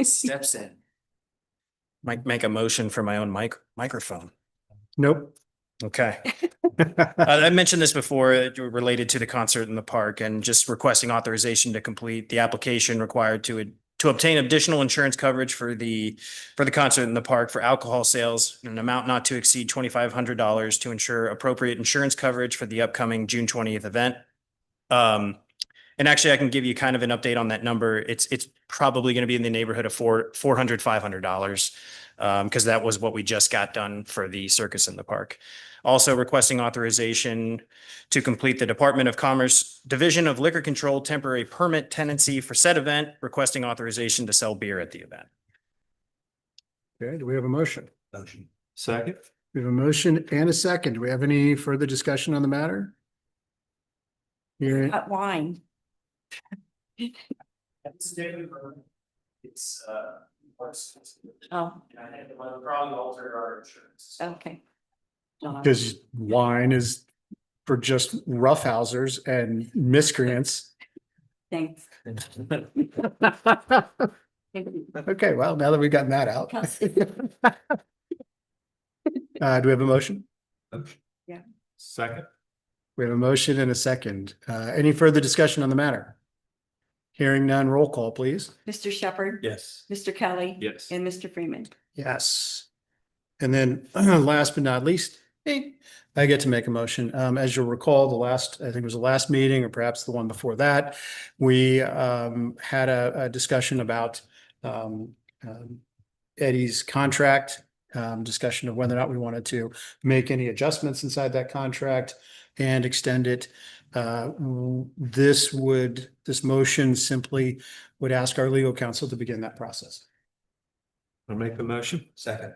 Steps in. Might make a motion for my own microphone. Nope. Okay. I mentioned this before, related to the concert in the park and just requesting authorization to complete the application required to obtain additional insurance coverage for the concert in the park for alcohol sales in an amount not to exceed $2,500 to ensure appropriate insurance coverage for the upcoming June 20th event. And actually, I can give you kind of an update on that number. It's probably going to be in the neighborhood of $500. Because that was what we just got done for the circus in the park. Also requesting authorization to complete the Department of Commerce Division of Liquor Control temporary permit tenancy for said event, requesting authorization to sell beer at the event. Okay, do we have a motion? Motion. Second. We have a motion and a second. Do we have any further discussion on the matter? Hearing, Hot wine. It's Oh, probably alter our insurance. okay. because wine is for just roughhousers and miscreants. Thanks. Okay, well, now that we've gotten that out. Do we have a motion? Yeah. Second. We have a motion and a second. Any further discussion on the matter? Hearing none, roll call, please. Mr. Shepherd. Yes. Mr. Kelly. Yes. And Mr. Freeman. Yes. And then last but not least, I get to make a motion. As you'll recall, I think it was the last meeting or perhaps the one before that, we had a discussion about Eddie's contract, discussion of whether or not we wanted to make any adjustments inside that contract and extend it. This motion simply would ask our legal counsel to begin that process. I'll make the motion. Second.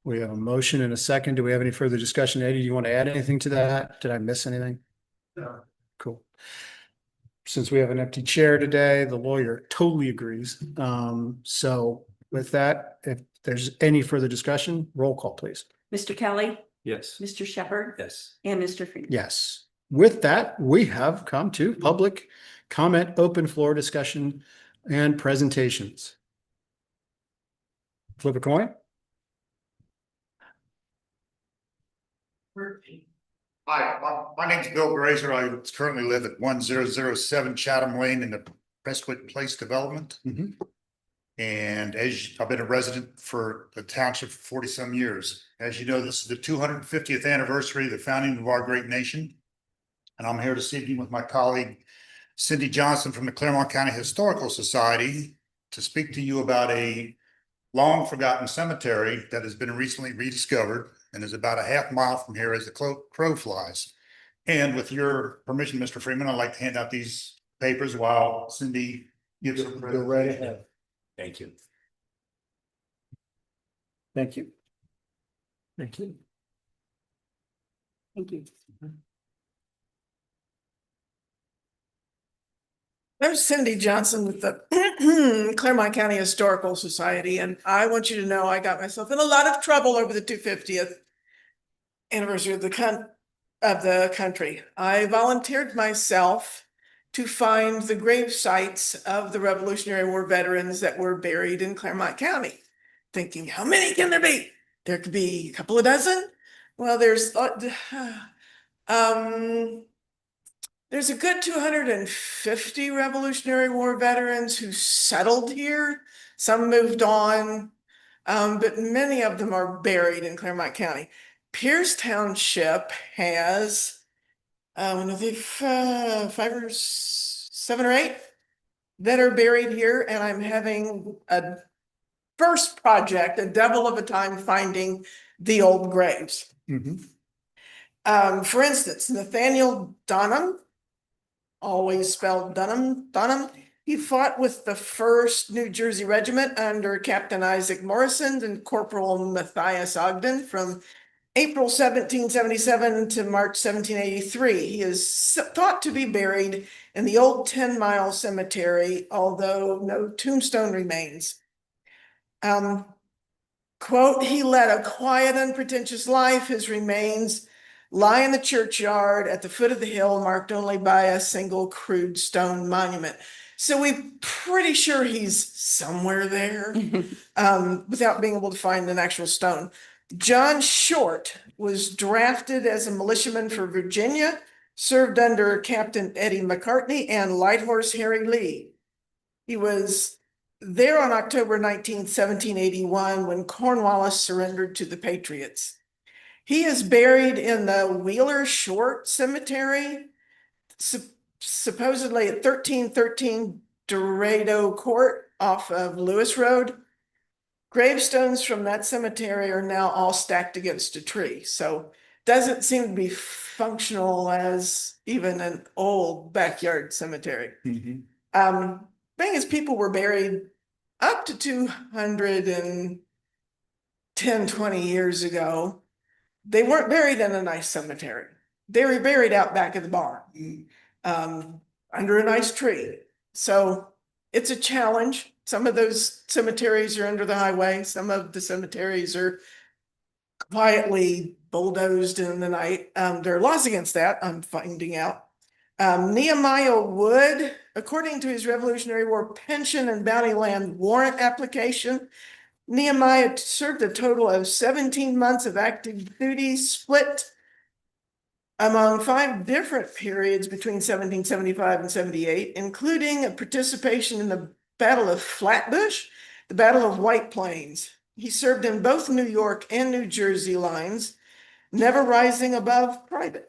We have a motion and a second. Do we have any further discussion? Eddie, do you want to add anything to that? Did I miss anything? No. Cool. Since we have an empty chair today, the lawyer totally agrees. So with that, if there's any further discussion, roll call, please. Mr. Kelly, Yes. Mr. Shepherd. Yes. And Mr. Freeman. Yes. With that, we have come to public comment, open floor discussion and presentations. Flip a coin. Hi, my name's Bill Grazer. I currently live at 1007 Chatham Lane in the Prestwick Place development. Mhm. And I've been a resident for the township for 40-some years. As you know, this is the 250th anniversary of the founding of our great nation. And I'm here this evening with my colleague Cindy Johnson from the Claremont County Historical Society to speak to you about a long forgotten cemetery that has been recently rediscovered and is about a half mile from here as the crow flies. And with your permission, Mr. Freeman, I'd like to hand out these papers while Cindy gives her. Go right ahead. Thank you. Thank you. Thank you. Thank you. I'm Cindy Johnson with the Claremont County Historical Society, and I want you to know I got myself in a lot of trouble over the 250th anniversary of the country. I volunteered myself to find the grave sites of the Revolutionary War veterans that were buried in Claremont County, thinking, how many can there be? There could be a couple of dozen. Well, there's a good 250 Revolutionary War veterans who settled here. Some moved on, but many of them are buried in Claremont County. Pierce Township has, I think 5 or 7 or 8 that are buried here, and I'm having a first project, a devil of a time finding the old graves. Mhm. For instance, Nathaniel Dunham, always spelled Dunham. He fought with the 1st New Jersey Regiment under Captain Isaac Morrison and Corporal Matthias Ogden from April 1777 to March 1783. He is thought to be buried in the old 10-mile cemetery, although no tombstone remains. Quote, he led a quiet, unpretentious life. His remains lie in the churchyard at the foot of the hill, marked only by a single crude stone monument. So we're pretty sure he's somewhere there, without being able to find an actual stone. John Short was drafted as a militiaman for Virginia, served under Captain Eddie McCartney and Light Horse Harry Lee. He was there on October 19th, 1781, when Cornwallis surrendered to the Patriots. He is buried in the Wheeler Short Cemetery, supposedly at 1313 Dorado Court off of Lewis Road. Gravestones from that cemetery are now all stacked against a tree, so doesn't seem to be functional as even an old backyard cemetery. Thing is, people were buried up to 210, 20 years ago. They weren't buried in a nice cemetery. They were buried out back of the barn, under a nice tree. So it's a challenge. Some of those cemeteries are under the highway. Some of the cemeteries are quietly bulldozed in the night. There are laws against that, I'm finding out. Nehemiah Wood, according to his Revolutionary War pension and bounty land warrant application, Nehemiah served a total of 17 months of active duty, split among 5 different periods between 1775 and 78, including a participation in the Battle of Flatbush, the Battle of White Plains. He served in both New York and New Jersey lines, never rising above private.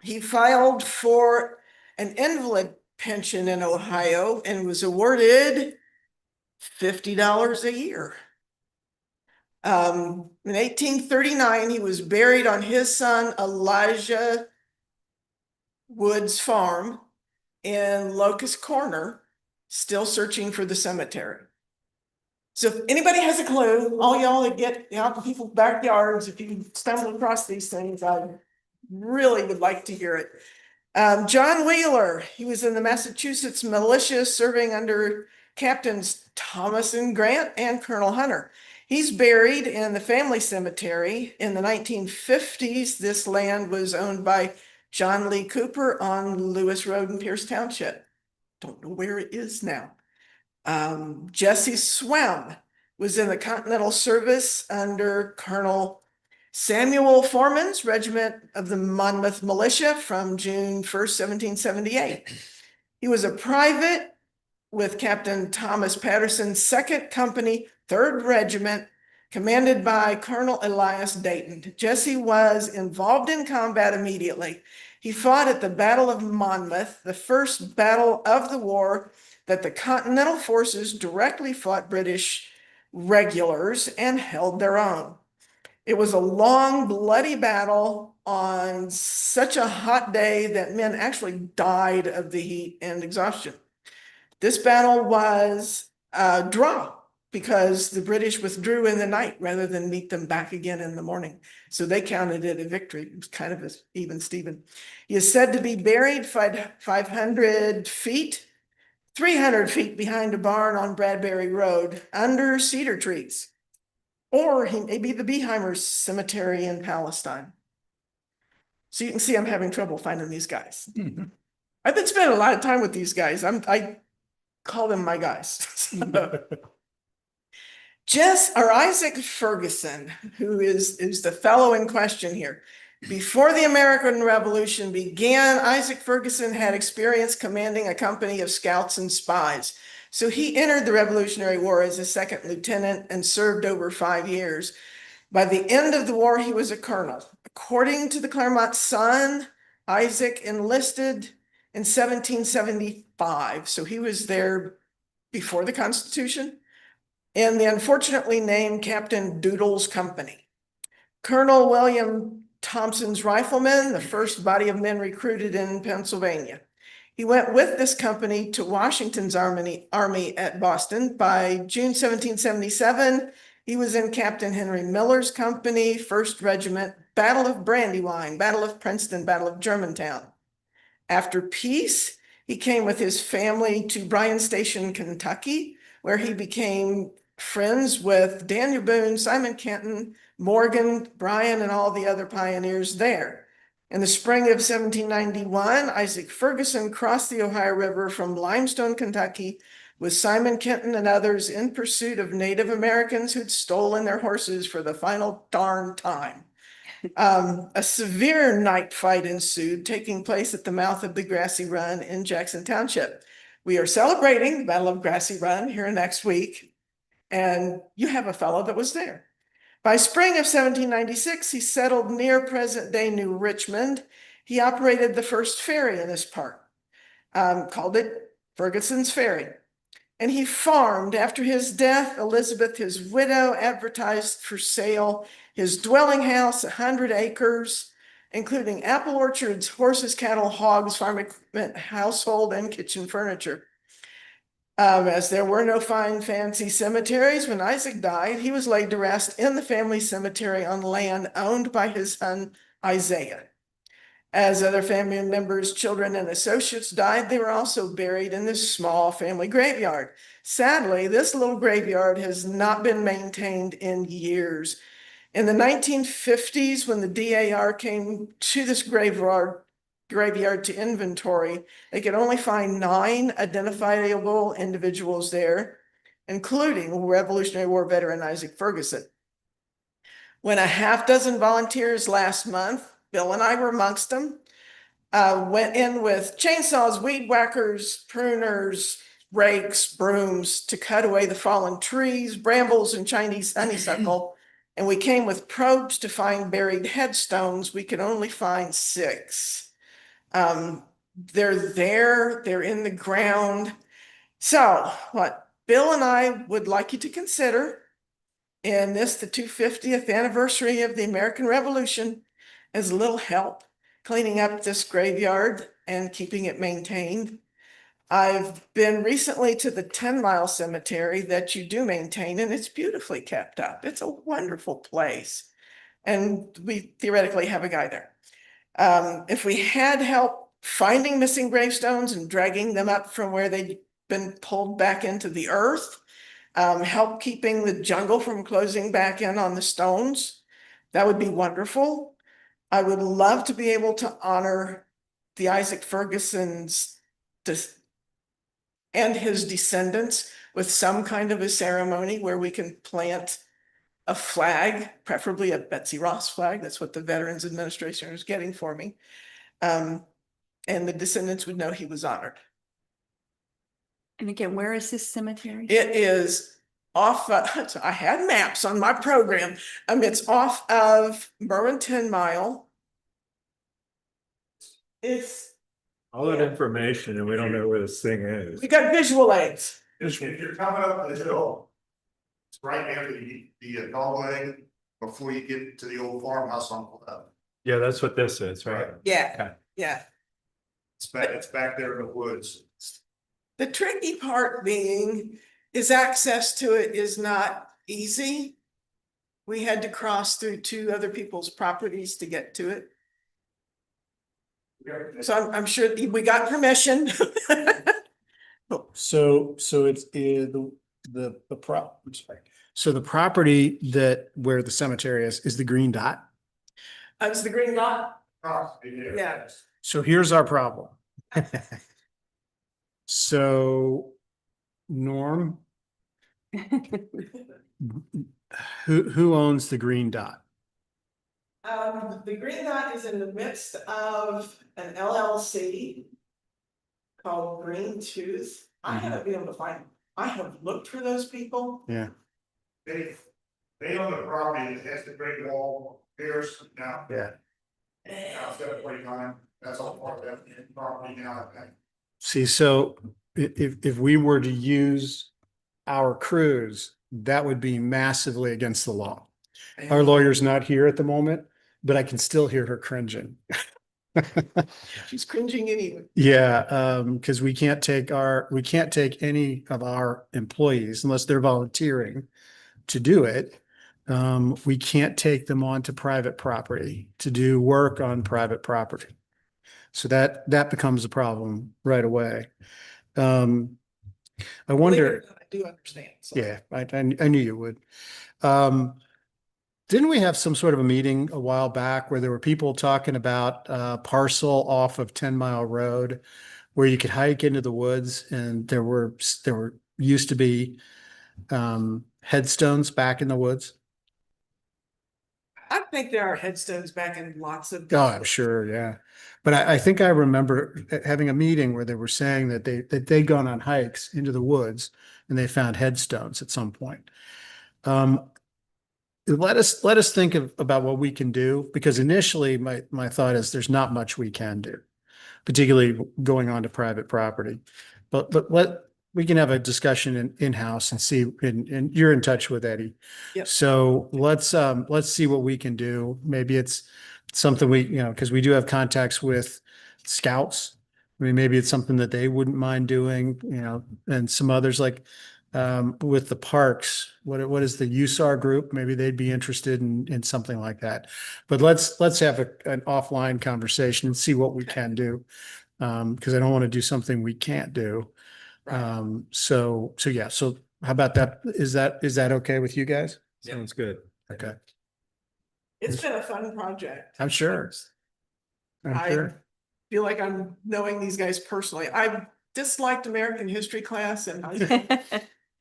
He filed for an invalid pension in Ohio and was awarded $50 a year. In 1839, he was buried on his son Elijah Wood's farm in Locust Corner, still searching for the cemetery. So if anybody has a clue, all y'all that get out in people's backyards, if you stumble across these things, I really would like to hear it. John Wheeler, he was in the Massachusetts militia serving under Captains Thomas and Grant and Colonel Hunter. He's buried in the family cemetery. In the 1950s, this land was owned by John Lee Cooper on Lewis Road in Pierce Township. Don't know where it is now. Jesse Swem was in the Continental Service under Colonel Samuel Foreman's regiment of the Monmouth Militia from June 1st, 1778. He was a private with Captain Thomas Patterson's 2nd Company, 3rd Regiment, commanded by Colonel Elias Dayton. Jesse was involved in combat immediately. He fought at the Battle of Monmouth, the first battle of the war that the Continental forces directly fought British regulars and held their own. It was a long, bloody battle on such a hot day that men actually died of the heat and exhaustion. This battle was a draw because the British withdrew in the night rather than meet them back again in the morning. So they counted it a victory. It was kind of an even Steven. He is said to be buried 500 feet, 300 feet behind a barn on Bradbury Road under cedar trees. Or he may be the Beeheimer Cemetery in Palestine. So you can see I'm having trouble finding these guys. I've been spending a lot of time with these guys. I call them my guys. Isaac Ferguson, who is the fellow in question here. Before the American Revolution began, Isaac Ferguson had experience commanding a company of scouts and spies. So he entered the Revolutionary War as a 2nd lieutenant and served over 5 years. By the end of the war, he was a colonel. According to the Claremont Sun, Isaac enlisted in 1775. So he was there before the Constitution, and the unfortunately named Captain Doodle's company. Colonel William Thompson's riflemen, the first body of men recruited in Pennsylvania. He went with this company to Washington's army at Boston. By June 1777, he was in Captain Henry Miller's company, 1st Regiment, Battle of Brandywine, Battle of Princeton, Battle of Germantown. After peace, he came with his family to Bryan Station, Kentucky, where he became friends with Daniel Boone, Simon Kenton, Morgan, Bryan, and all the other pioneers there. In the spring of 1791, Isaac Ferguson crossed the Ohio River from Limestone, Kentucky, with Simon Kenton and others in pursuit of Native Americans who'd stolen their horses for the final darn time. A severe night fight ensued, taking place at the mouth of the Grassy Run in Jackson Township. We are celebrating the Battle of Grassy Run here next week, and you have a fellow that was there. By spring of 1796, he settled near present-day New Richmond. He operated the first ferry in this part, called it Ferguson's Ferry. And he farmed. After his death, Elizabeth, his widow, advertised for sale his dwelling house, 100 acres, including apple orchards, horses, cattle, hogs, farm equipment, household, and kitchen furniture. As there were no fine, fancy cemeteries, when Isaac died, he was laid to rest in the family cemetery on land owned by his son Isaiah. As other family members, children, and associates died, they were also buried in this small family graveyard. Sadly, this little graveyard has not been maintained in years. In the 1950s, when the DAR came to this graveyard to inventory, they could only find 9 identifiable individuals there, including Revolutionary War veteran Isaac Ferguson. When a half dozen volunteers last month, Bill and I were amongst them, went in with chainsaws, weed whackers, pruners, rakes, brooms to cut away the fallen trees, brambles, and Chinese honeysuckle. And we came with probes to find buried headstones. We could only find 6. They're there, they're in the ground. So what Bill and I would like you to consider in this, the 250th anniversary of the American Revolution, is a little help cleaning up this graveyard and keeping it maintained. I've been recently to the 10 Mile Cemetery that you do maintain, and it's beautifully kept up. It's a wonderful place. And we theoretically have a guy there. If we had help finding missing gravestones and dragging them up from where they'd been pulled back into the earth, help keeping the jungle from closing back in on the stones, that would be wonderful. I would love to be able to honor the Isaac Ferguson's and his descendants with some kind of a ceremony where we can plant a flag, preferably a Betsy Ross flag. That's what the Veterans Administration is getting for me. And the descendants would know he was honored. And again, where is this cemetery? It is off, I had maps on my program. It's off of Berwyn 10 Mile. It's, All that information and we don't know where this thing is. we got visual aids. If you're coming up the hill, it's right after the dog leg before you get to the old farmhouse on the left. Yeah, that's what this is, right? Yeah, Okay. yeah. It's back there in the woods. The tricky part being is access to it is not easy. We had to cross through 2 other people's properties to get to it. So I'm sure we got permission. So it's the I'm sorry. So the property where the cemetery is the green dot. It's the green dot. Yeah. So here's our problem. So Norm, who owns the green dot? The green dot is in the midst of an LLC called Green Tooth. I haven't been able to find, I have looked for those people. Yeah. They own the property that has the great wall, Pierce now. Yeah. Now it's got a 29, that's all part of that property now, I think. See, so if we were to use our crews, that would be massively against the law. Our lawyer's not here at the moment, but I can still hear her cringing. She's cringing anyway. Yeah, because we can't take any of our employees unless they're volunteering to do it. We can't take them onto private property to do work on private property. So that becomes a problem right away. I wonder. I do understand. So. Yeah, I knew you would. Didn't we have some sort of a meeting a while back where there were people talking about a parcel off of 10 Mile Road where you could hike into the woods and there were used to be headstones back in the woods? I think there are headstones back in lots of. Oh, I'm sure, yeah. But I think I remember having a meeting where they were saying that they'd gone on hikes into the woods and they found headstones at some point. Let us think about what we can do, because initially my thought is there's not much we can do, particularly going on to private property. But we can have a discussion in-house and see, and you're in touch with Eddie. Yep. So let's see what we can do. Maybe it's something because we do have contacts with scouts. I mean, maybe it's something that they wouldn't mind doing, and some others like with the parks. What is the USAR group? Maybe they'd be interested in something like that. But let's have an offline conversation and see what we can do. Because I don't want to do something we can't do. So yeah, so how about that? Is that okay with you guys? Sounds good. Okay, It's been a fun project. I'm sure. I feel like I'm knowing these guys personally. I disliked American history class and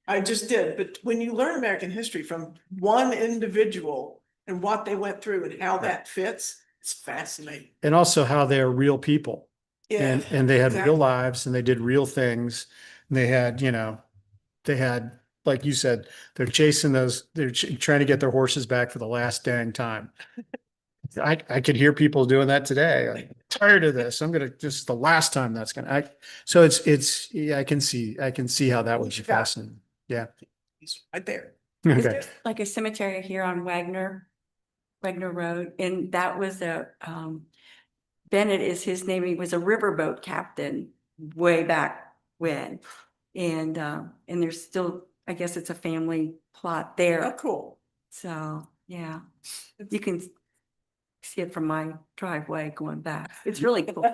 I just did. But when you learn American history from one individual and what they went through and how that fits, it's fascinating. And also how they're real people. Yeah. And they had exactly. real lives and they did real things. And they had, like you said, they're trying to get their horses back for the last dang time. I could hear people doing that today. I'm tired of this. Just the last time so yeah, I can see how that would be fascinating. Yeah. He's right there. Is Okay. there like a cemetery here on Wagner Road? And that was Bennett is his name. He was a riverboat captain way back when. And there's still, I guess it's a family plot Oh, there. cool. So, yeah, you can see it from my driveway going back. It's really cool.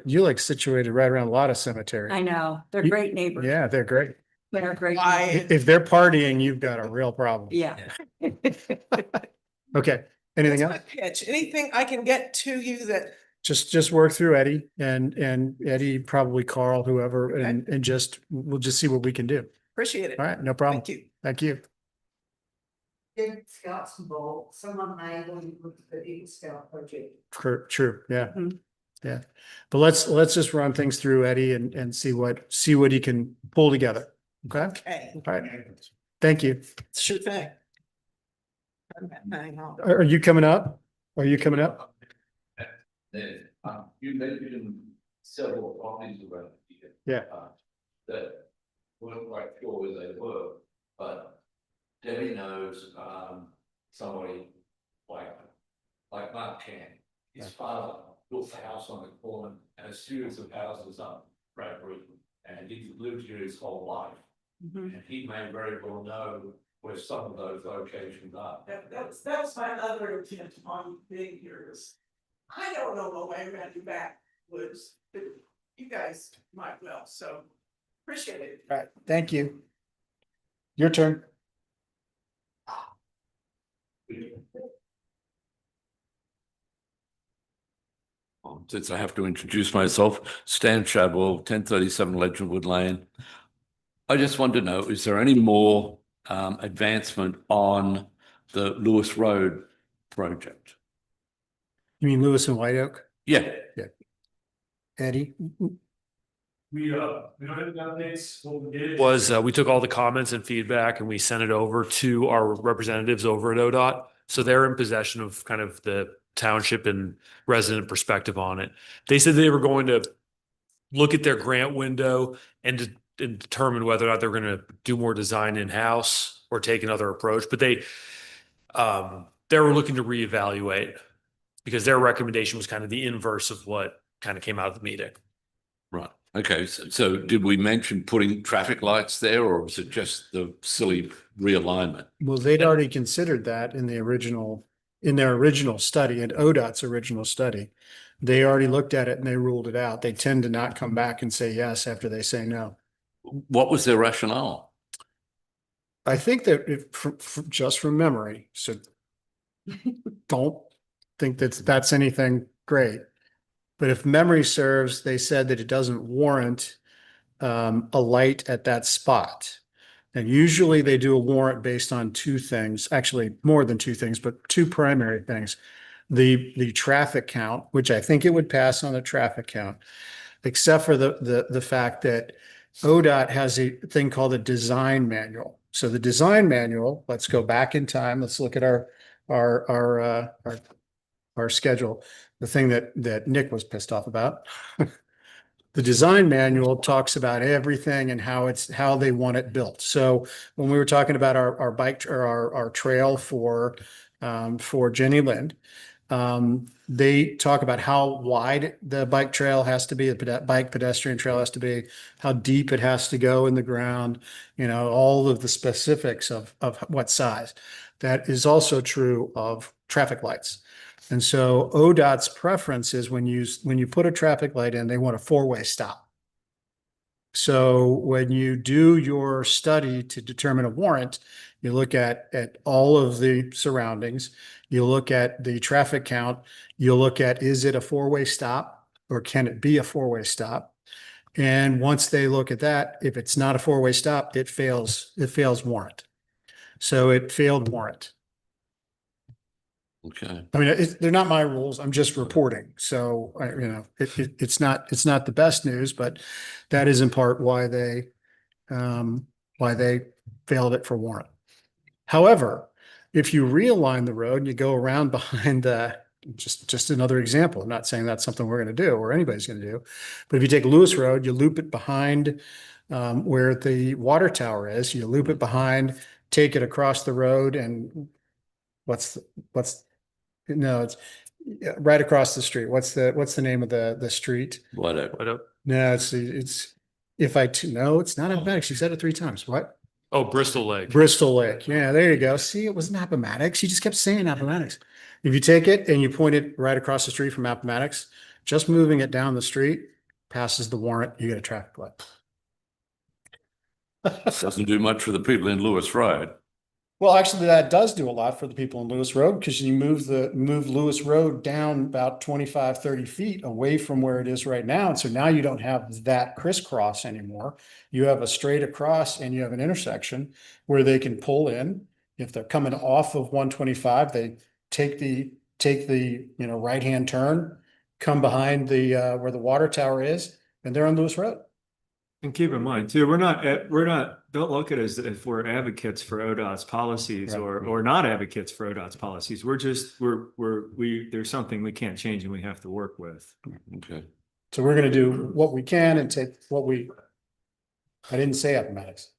You're situated right around a lot of cemeteries. I know, they're great neighbors. Yeah, they're great. They're great. If they're partying, you've got a real problem. Yeah. Okay. Anything That's else? my pitch. Anything I can get to you that, Just work through Eddie and Eddie, probably Carl, whoever, and we'll just see what we can do. appreciate it. All right, no problem. Thank you. Thank you. Get Scouts involved, someone may want to look at the Eagle Scout project. True, yeah. Mhm. Yeah. But let's just run things through Eddie and see what he can pull together. Okay? Okay, All right. Thank you. sure thing. Hang on. Are you coming up? Are you coming up? You mentioned several properties around here. Yeah. That weren't quite sure where they were, but Debbie knows, somebody like Mark Can. His father built a house on the corner and a series of houses up Bradbury, and he lived here his whole life. Mhm. And he may very well know where some of those locations are. That's my other intent on being here is, I don't know my way around your backwoods, but you guys might well, so appreciate it. All right. Thank you. Your turn. Since I have to introduce myself, Stan Shadwell, 1037 Legendwood Lane. I just want to know, is there any more advancement on the Lewis Road project? You mean Lewis and White Oak? Yeah. Eddie? We don't have any updates. What we did was, we took all the comments and feedback and we sent it over to our representatives over at ODOT. So they're in possession of kind of the township and resident perspective on it. They said they were going to look at their grant window and determine whether or not they're going to do more design in-house or take another approach. But they were looking to reevaluate because their recommendation was kind of the inverse of what kind of came out of the meeting. Right. Okay. So did we mention putting traffic lights there, or was it just the silly realignment? Well, they'd already considered that in their original study, and ODOT's original study. They already looked at it and they ruled it out. They tend to not come back and say yes after they say no. What was their rationale? I think that just from memory, so don't think that's anything great. But if memory serves, they said that it doesn't warrant a light at that spot. And usually they do a warrant based on two things, actually more than two things, but two primary things. The traffic count, which I think it would pass on a traffic count, except for the fact that ODOT has a thing called a design manual. So the design manual, let's go back in time. Let's look at our schedule, the thing that Nick was pissed off about. The design manual talks about everything and how they want it built. So when we were talking about our bike or our trail for Jenny Lind, they talk about how wide the bike trail has to be, the bike pedestrian trail has to be, how deep it has to go in the ground, all of the specifics of what size. That is also true of traffic lights. And so ODOT's preference is when you put a traffic light in, they want a four-way stop. So when you do your study to determine a warrant, you look at all of the surroundings, you look at the traffic count, you look at, is it a four-way stop or can it be a four-way stop? And once they look at that, if it's not a four-way stop, it fails warrant. So it failed warrant. Okay. I mean, they're not my rules. I'm just reporting. So, it's not the best news, but that is in part why they failed it for warrant. However, if you realign the road and you go around behind just another example, I'm not saying that's something we're going to do or anybody's going to do, but if you take Lewis Road, you loop it behind where the water tower is, you loop it behind, take it across the road, and no, it's right across the street. What's the name of the street? Whatever. No, it's no, it's not Appomattox. You said it 3 times. What? Oh, Bristol Lake. Bristol Lake. Yeah, there you go. See, it wasn't Appomattox. You just kept saying Appomattox. If you take it and you point it right across the street from Appomattox, just moving it down the street passes the warrant, you get a traffic light. Doesn't do much for the people in Lewis Road. Well, actually, that does do a lot for the people in Lewis Road because you move Lewis Road down about 25, 30 feet away from where it is right now. And so now you don't have that crisscross anymore. You have a straight across and you have an intersection where they can pull in. If they're coming off of 125, they take the right-hand turn, come behind where the water tower is, and they're on Lewis Road. And keep in mind too, don't look at it as if we're advocates for ODOT's policies or not advocates for ODOT's policies. There's something we can't change and we have to work with. Okay. So we're going to do what we can and take I didn't say Appomattox.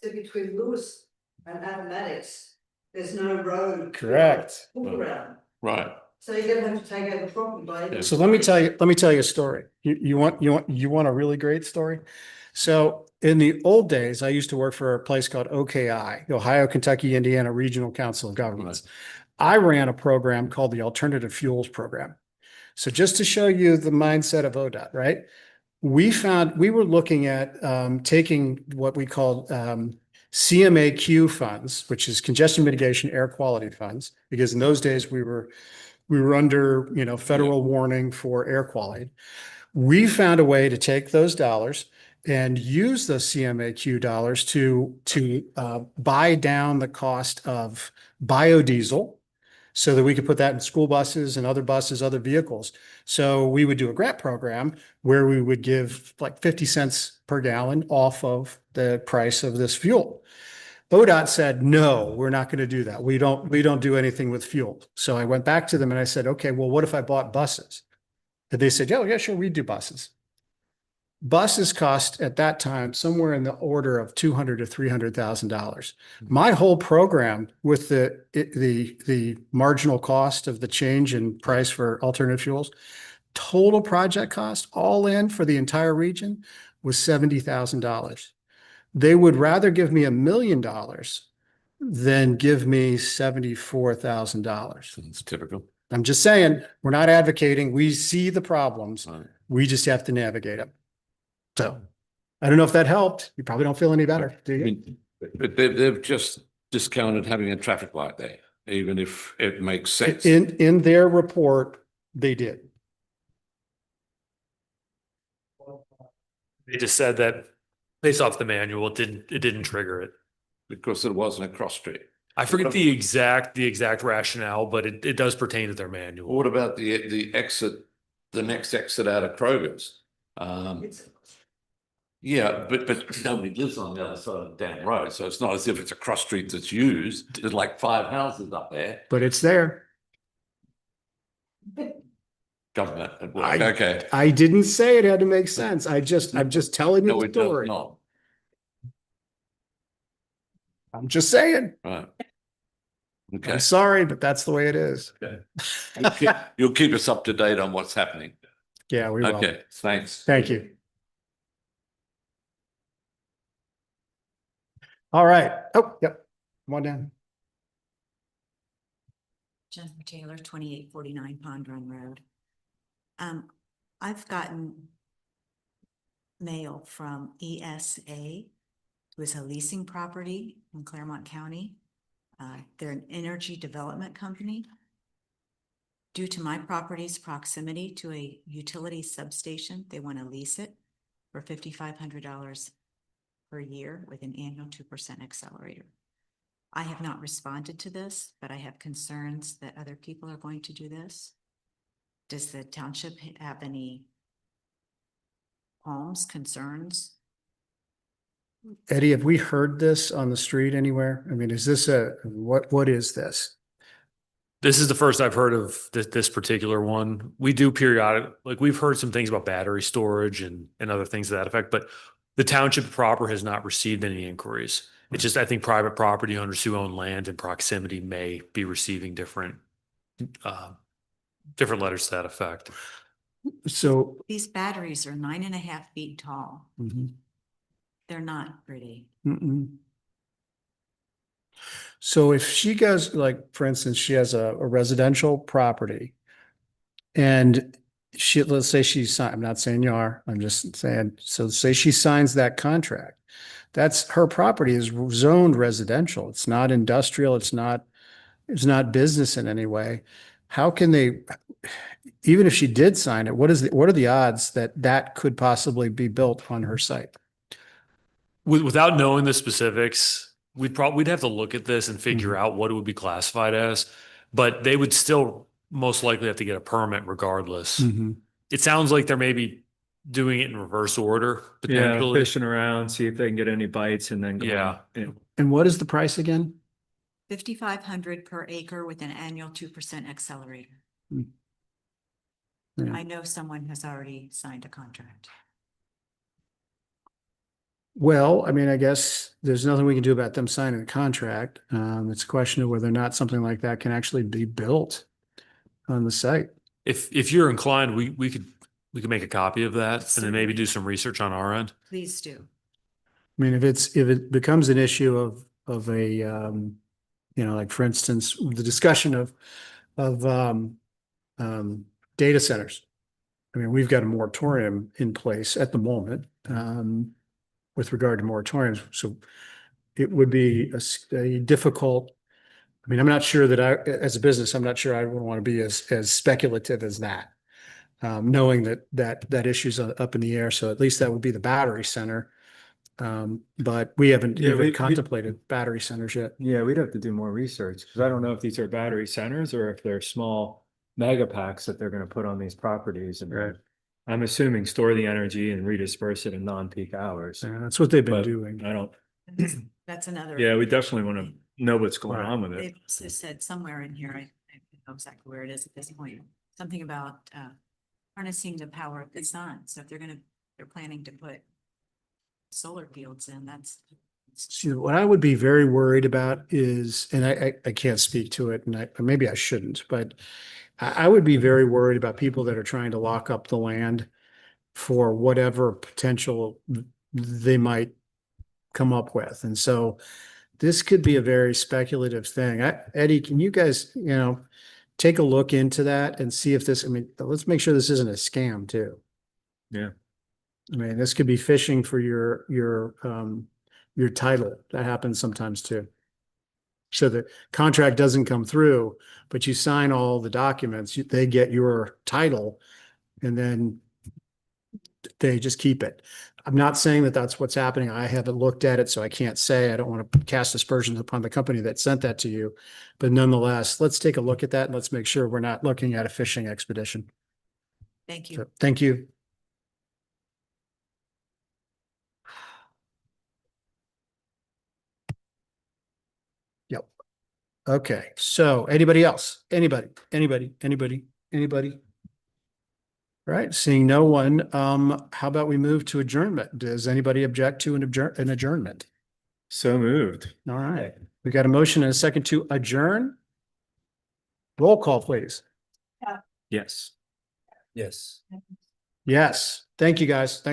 So between Lewis and Appomattox, there's no road. Correct. Pull around. Right. So you're gonna have to take over property by. So let me tell you a story. You want a really great story? So in the old days, I used to work for a place called OKI, Ohio, Kentucky, Indiana Regional Council of Governments. I ran a program called the Alternative Fuels Program. So just to show you the mindset of ODOT, right? We were looking at taking what we called CMAQ funds, which is congestion mitigation air quality funds, because in those days we were under, federal warning for air quality. We found a way to take those dollars and use those CMAQ dollars to buy down the cost of biodiesel so that we could put that in school buses and other buses, other vehicles. So we would do a grant program where we would give like 50 cents per gallon off of the price of this fuel. ODOT said, no, we're not going to do that. We don't do anything with fuel. So I went back to them and I said, okay, well, what if I bought buses? And they said, yeah, sure, we do buses. Buses cost at that time somewhere in the order of $200,000 to $300,000. My whole program with the marginal cost of the change in price for alternative fuels, total project cost all in for the entire region was $70,000. They would rather give me $1 million than give me $74,000. It's typical. I'm just saying, we're not advocating. We see the problems. We just have to navigate them. So I don't know if that helped. You probably don't feel any better, do you? But they've just discounted having a traffic light there. even if it makes sense. In their report, they did. They just said that based off the manual, it didn't trigger it. Because it wasn't a cross street. I forget the exact rationale, but it does pertain to their manual. What about the exit, the next exit out of Kroger's? Yeah, but nobody lives on the other side of the damn road, so it's not as if it's a cross street that's used. There's like 5 houses up there. But it's there. Government at work, okay. I didn't say it had to make sense. I'm just telling you No, the it does story. not. I'm just saying. Right. Okay. I'm sorry, but that's the way it is. Okay. You'll keep us up to date on what's happening. Yeah, we will. Okay, thanks. Thank you. All right. Oh, yep. Come on down. Jennifer Taylor, 2849 Pond Run Road. I've gotten mail from ESA, who is a leasing property in Claremont County. They're an energy development company. Due to my property's proximity to a utility substation, they want to lease it for $5,500 per year with an annual 2% accelerator. I have not responded to this, but I have concerns that other people are going to do this. Does the township have any qualms, concerns? Eddie, have we heard this on the street anywhere? I mean, is this what is this? This is the first I've heard of this particular one. We do we've heard some things about battery storage and other things to that effect, but the township proper has not received any inquiries. It's just, I think private property owners who own land in proximity may be receiving different letters to that effect. So These batteries are 9.5 feet tall. Mhm. They're not pretty. Mm-mm. So if she goes, like, for instance, she has a residential property and let's say I'm not saying you are, I'm just saying, so say she signs that contract. That's her property is zoned residential. It's not industrial. It's not business in any way. How can they, even if she did sign it, what are the odds that could possibly be built on her site? Without knowing the specifics, we'd have to look at this and figure out what it would be classified as, but they would still most likely have to get a permit regardless. It sounds like they're maybe doing it in reverse order, Yeah, potentially. fishing around, see if they can get any bites and then go Yeah. on. And what is the price again? $5,500 per acre with an annual 2% accelerator. Yeah. I know someone has already signed a contract. Well, I mean, I guess there's nothing we can do about them signing a contract. It's a question of whether or not something like that can actually be built on the site. If you're inclined, we could make a copy of that and then maybe do some research on our end. Please do. I mean, if it becomes an issue of a, like, for instance, the discussion of data centers. I mean, we've got a moratorium in place at the moment, with regard to moratoriums. So it would be a difficult, I mean, I'm not sure that as a business, I'm not sure I would want to be as speculative as that. Knowing that issue's up in the air. So at least that would be the battery center. But we haven't even contemplated battery centers yet. Yeah, we'd have to do more research because I don't know if these are battery centers or if they're small mega packs that they're going to put on these properties. And Right. I'm assuming store the energy and redisperse it in non-peak hours. Yeah, that's what they've been But doing. I don't, That's another. yeah, we definitely want to know what's going Right. on with it. They've also said somewhere in here, I don't know exactly where it is at this point, something about harnessing the power of the sun. So if they're planning to put solar fields in, that's. See, what I would be very worried about is, and I can't speak to it, and maybe I shouldn't, but I would be very worried about people that are trying to lock up the land for whatever potential they might come up with. And so this could be a very speculative thing. Eddie, can you guys, take a look into that and see if this, I mean, let's make sure this isn't a scam too. Yeah. I mean, this could be fishing for your title. That happens sometimes too. So the contract doesn't come through, but you sign all the documents, they get your title and then they just keep it. I'm not saying that that's what's happening. I haven't looked at it, so I can't say. I don't want to cast aspersions upon the company that sent that to you. But nonetheless, let's take a look at that and let's make sure we're not looking at a fishing expedition. Thank you. So, thank you. Yep. Okay, so anybody else? Anybody? All right, seeing no one, how about we move to adjournment? Does anybody object to an adjournment? So moved. All right, we got a motion and a second to adjourn. Roll call, please. Yes. Yes. Yes, thank you, guys. Thank